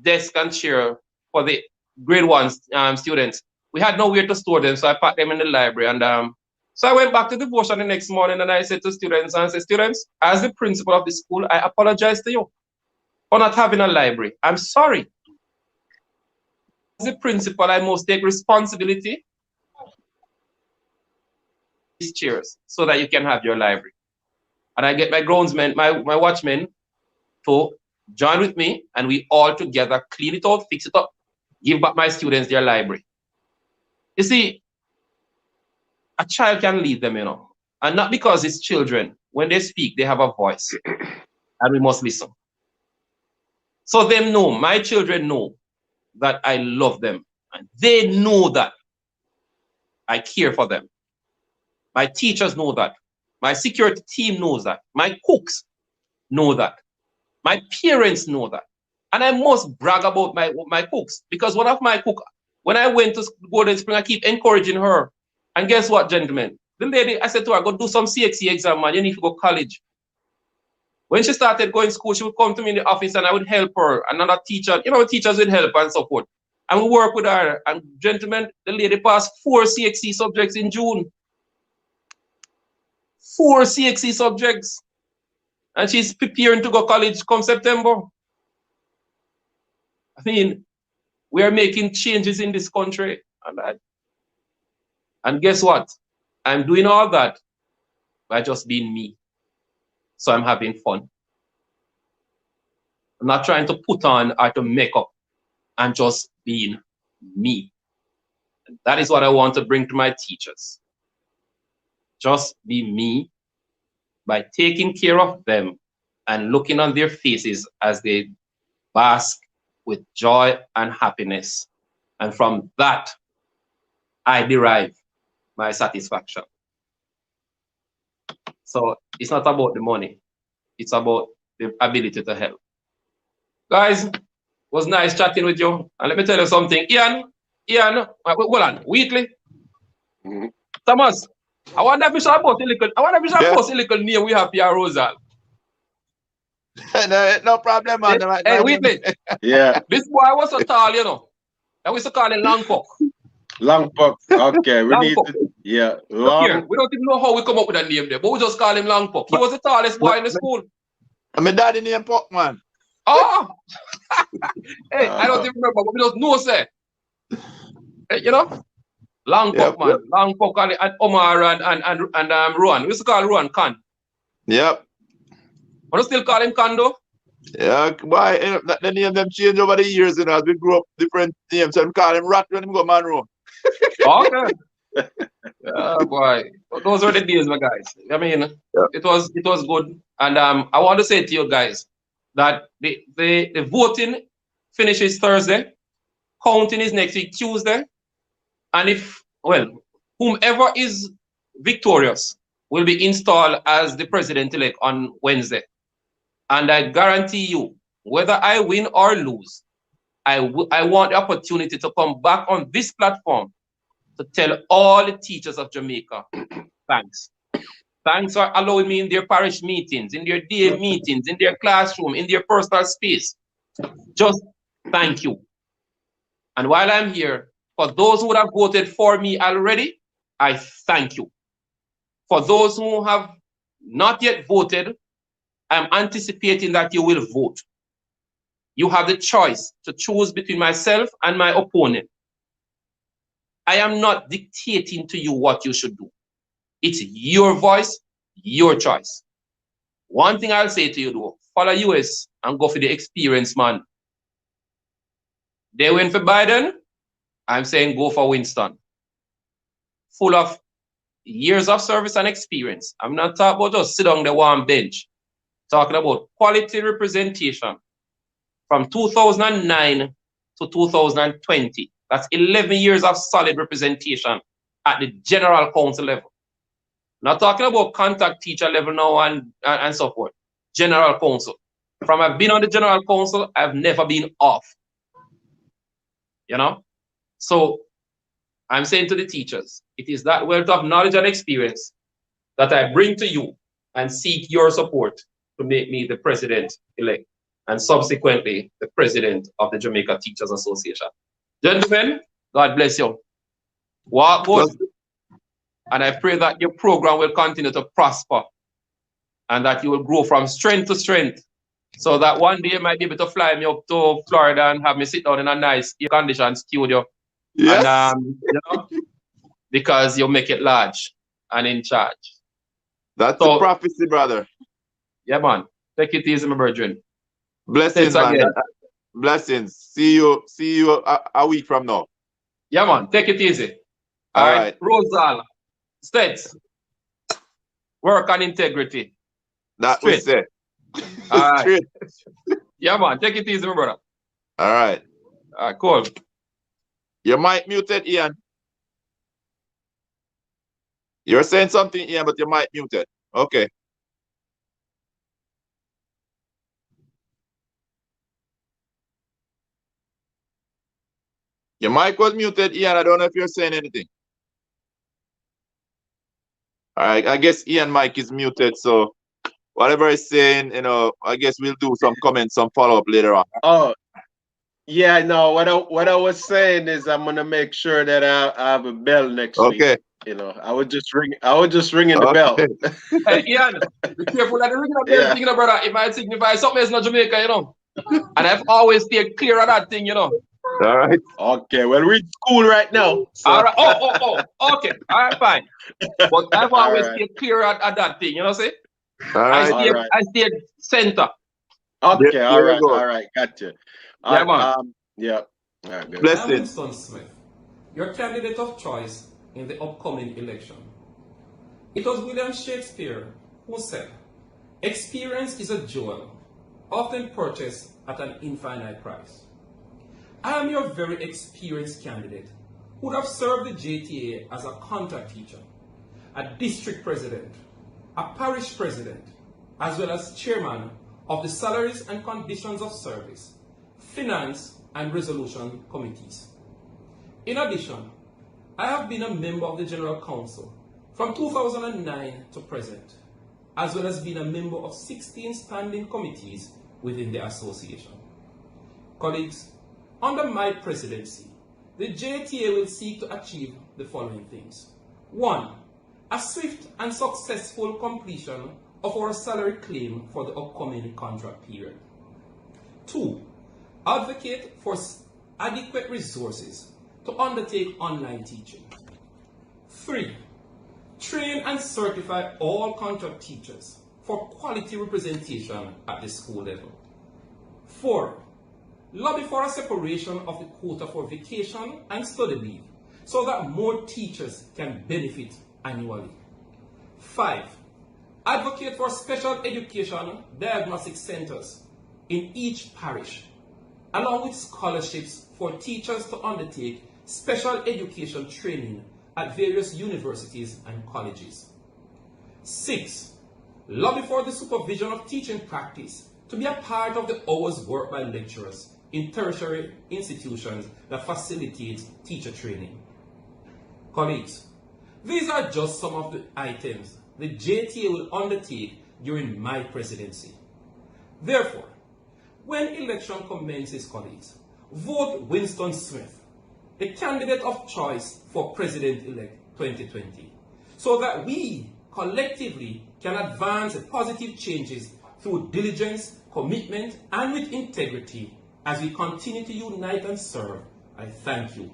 desk and chair for the grade 1 students. We had nowhere to store them, so I packed them in the library. And so I went back to devotion the next morning and I said to students, as the principal of the school, I apologize to you. or not having a library. I'm sorry. As a principal, I must take responsibility these chairs so that you can have your library. And I get my groundsmen, my watchmen to join with me, and we all together clean it out, fix it up, give back my students their library. You see, a child can lead them, you know, and not because it's children. When they speak, they have a voice, and we must listen. So them know, my children know that I love them, and they know that I care for them. My teachers know that. My security team knows that. My cooks know that. My parents know that. And I must brag about my cooks, because one of my cooks, when I went to Golden Spring, I keep encouraging her. And guess what, gentlemen? The lady, I said to her, go do some CXC exam, man. You need to go to college. When she started going to school, she would come to me in the office and I would help her. Another teacher, you know, teachers would help and support. And we work with her. And gentlemen, the lady passed 4 CXC subjects in June. 4 CXC subjects. And she's preparing to go to college come September. I mean, we are making changes in this country. And guess what? I'm doing all that by just being me. So I'm having fun. I'm not trying to put on or to make up. I'm just being me. And that is what I want to bring to my teachers. Just be me by taking care of them and looking on their faces as they bask with joy and happiness. And from that, I derive my satisfaction. So it's not about the money. It's about the ability to help. Guys, it was nice chatting with you. And let me tell you something. Ian, hold on, Wheatley. Thomas, I wonder if we should post a little name we have here, Rosal. No problem, man. Hey, Wheatley. Yeah. This boy was so tall, you know. And we used to call him Long Puck. Long Puck. Okay, we Long need Puck. to, yeah. Here, we don't even know how we come up with a name there, but we just call him Long Puck. He was the tallest boy in the school. My daddy named Puck, man. Oh! Hey, I don't even remember, but we don't know, sir. Hey, you know? Long Puck, man. Yep. Long Puck and Omar and Ruan. We used to call Ruan Khan. Yep. We don't still call him Khan, though? Yeah, why? The name them change over the years, you know, as we grew up, different names. So we call him Rat when we go Monroe. Okay. Yeah, boy. Those were the days, my guys. I mean, it was good. And I want to say to you guys that the voting finishes Thursday. Counting is next week, Tuesday. And whomever is victorious will be installed as the president-elect on Wednesday. And I guarantee you, whether I win or lose, I want the opportunity to come back on this platform to tell all the teachers of Jamaica, thanks. Thanks for allowing me in their parish meetings, in their day meetings, in their classroom, in their personal space. Just thank you. And while I'm here, for those who would have voted for me already, I thank you. For those who have not yet voted, I'm anticipating that you will vote. You have the choice to choose between myself and my opponent. I am not dictating to you what you should do. It's your voice, your choice. One thing I'll say to you though, follow US and go for the experience, man. They went for Biden, I'm saying go for Winston. Full of years of service and experience. I'm not talking about just sit on the one bench. Talking about quality representation from 2009 to 2020. That's 11 years of solid representation at the general council level. Not talking about contact teacher level now and so forth. General council. From I've been on the general council, I've never been off. You know? So I'm saying to the teachers, it is that wealth of knowledge and experience that I bring to you and seek your support to make me the president-elect and subsequently the president of the Jamaica Teachers Association. Gentlemen, God bless you. Walk good. And I pray that your program will continue to prosper and that you will grow from strength to strength So that one day you might be able to fly me up to Florida and have me sit down in a nice air-conditioned studio. Yes. And, because you make it large and in charge. That's So, the prophecy, brother. yeah, man. Take it easy, my brethren. Blessings, Thanks man. again. Blessings. See you a week from now. Yeah, man. Take it easy. All All right. right. Rosal, States, work on integrity. That was Straight. it. All right. Straight. Yeah, man. Take it easy, my brother. All right. All right, cool. Your mic muted, Ian. You're saying something, Ian, but your mic muted. Okay. Your mic was muted, Ian. I don't know if you're saying anything. All right. I guess Ian mic is muted, so whatever he's saying, I guess we'll do some comments, some follow-up later on. Oh, yeah, no, what I was saying is I'm gonna make sure that I have a bell next week. Okay. I was just ringing the bell. Hey, Ian, be careful of the ring of the Yeah. thing, brother. It might signify something is not Jamaica, And I've always stayed clear of that thing, All right. Okay, well, we're in school right now. So. All right. Oh, okay. All right, fine. But I've always All right. stayed clear of that thing, see? All right. I stayed center. Okay, There all we right, go. all right, gotcha. Yeah, man. Yeah. All right, good. I'm Blessings. Winston Smith, your candidate of choice in the upcoming election. It was William Shakespeare who said, "Experience is a jewel, often purchased at an infinite price." I am your very experienced candidate who would have served the JTA as a contact teacher, a district president, a parish president, as well as chairman of the Salaries and Conditions of Service, Finance and Resolution Committees. In addition, I have been a member of the General Council from 2009 to present, as well as being a member of 16 standing committees within the association. Colleagues, under my presidency, the JTA will seek to achieve the following things. 1. A swift and successful completion of our salary claim for the upcoming contract period. 2. Advocate for adequate resources to undertake online teaching. 3. Train and certify all contract teachers for quality representation at the school level. 4. Lobby for a separation of the quota for vacation and study leave so that more teachers can benefit annually. 5. Advocate for special education diagnostic centers in each parish, along with scholarships for teachers to undertake special education training at various universities and colleges. 6. Lobby for the supervision of teaching practice to be a part of the hours worked by lecturers in tertiary institutions that facilitate teacher training. Colleagues, these are just some of the items the JTA will undertake during my presidency. Therefore, when election commences, colleagues, vote Winston Smith, the candidate of choice for President-elect 2020, so that we collectively can advance positive changes through diligence, commitment, and with integrity as we continue to unite and serve. I thank you.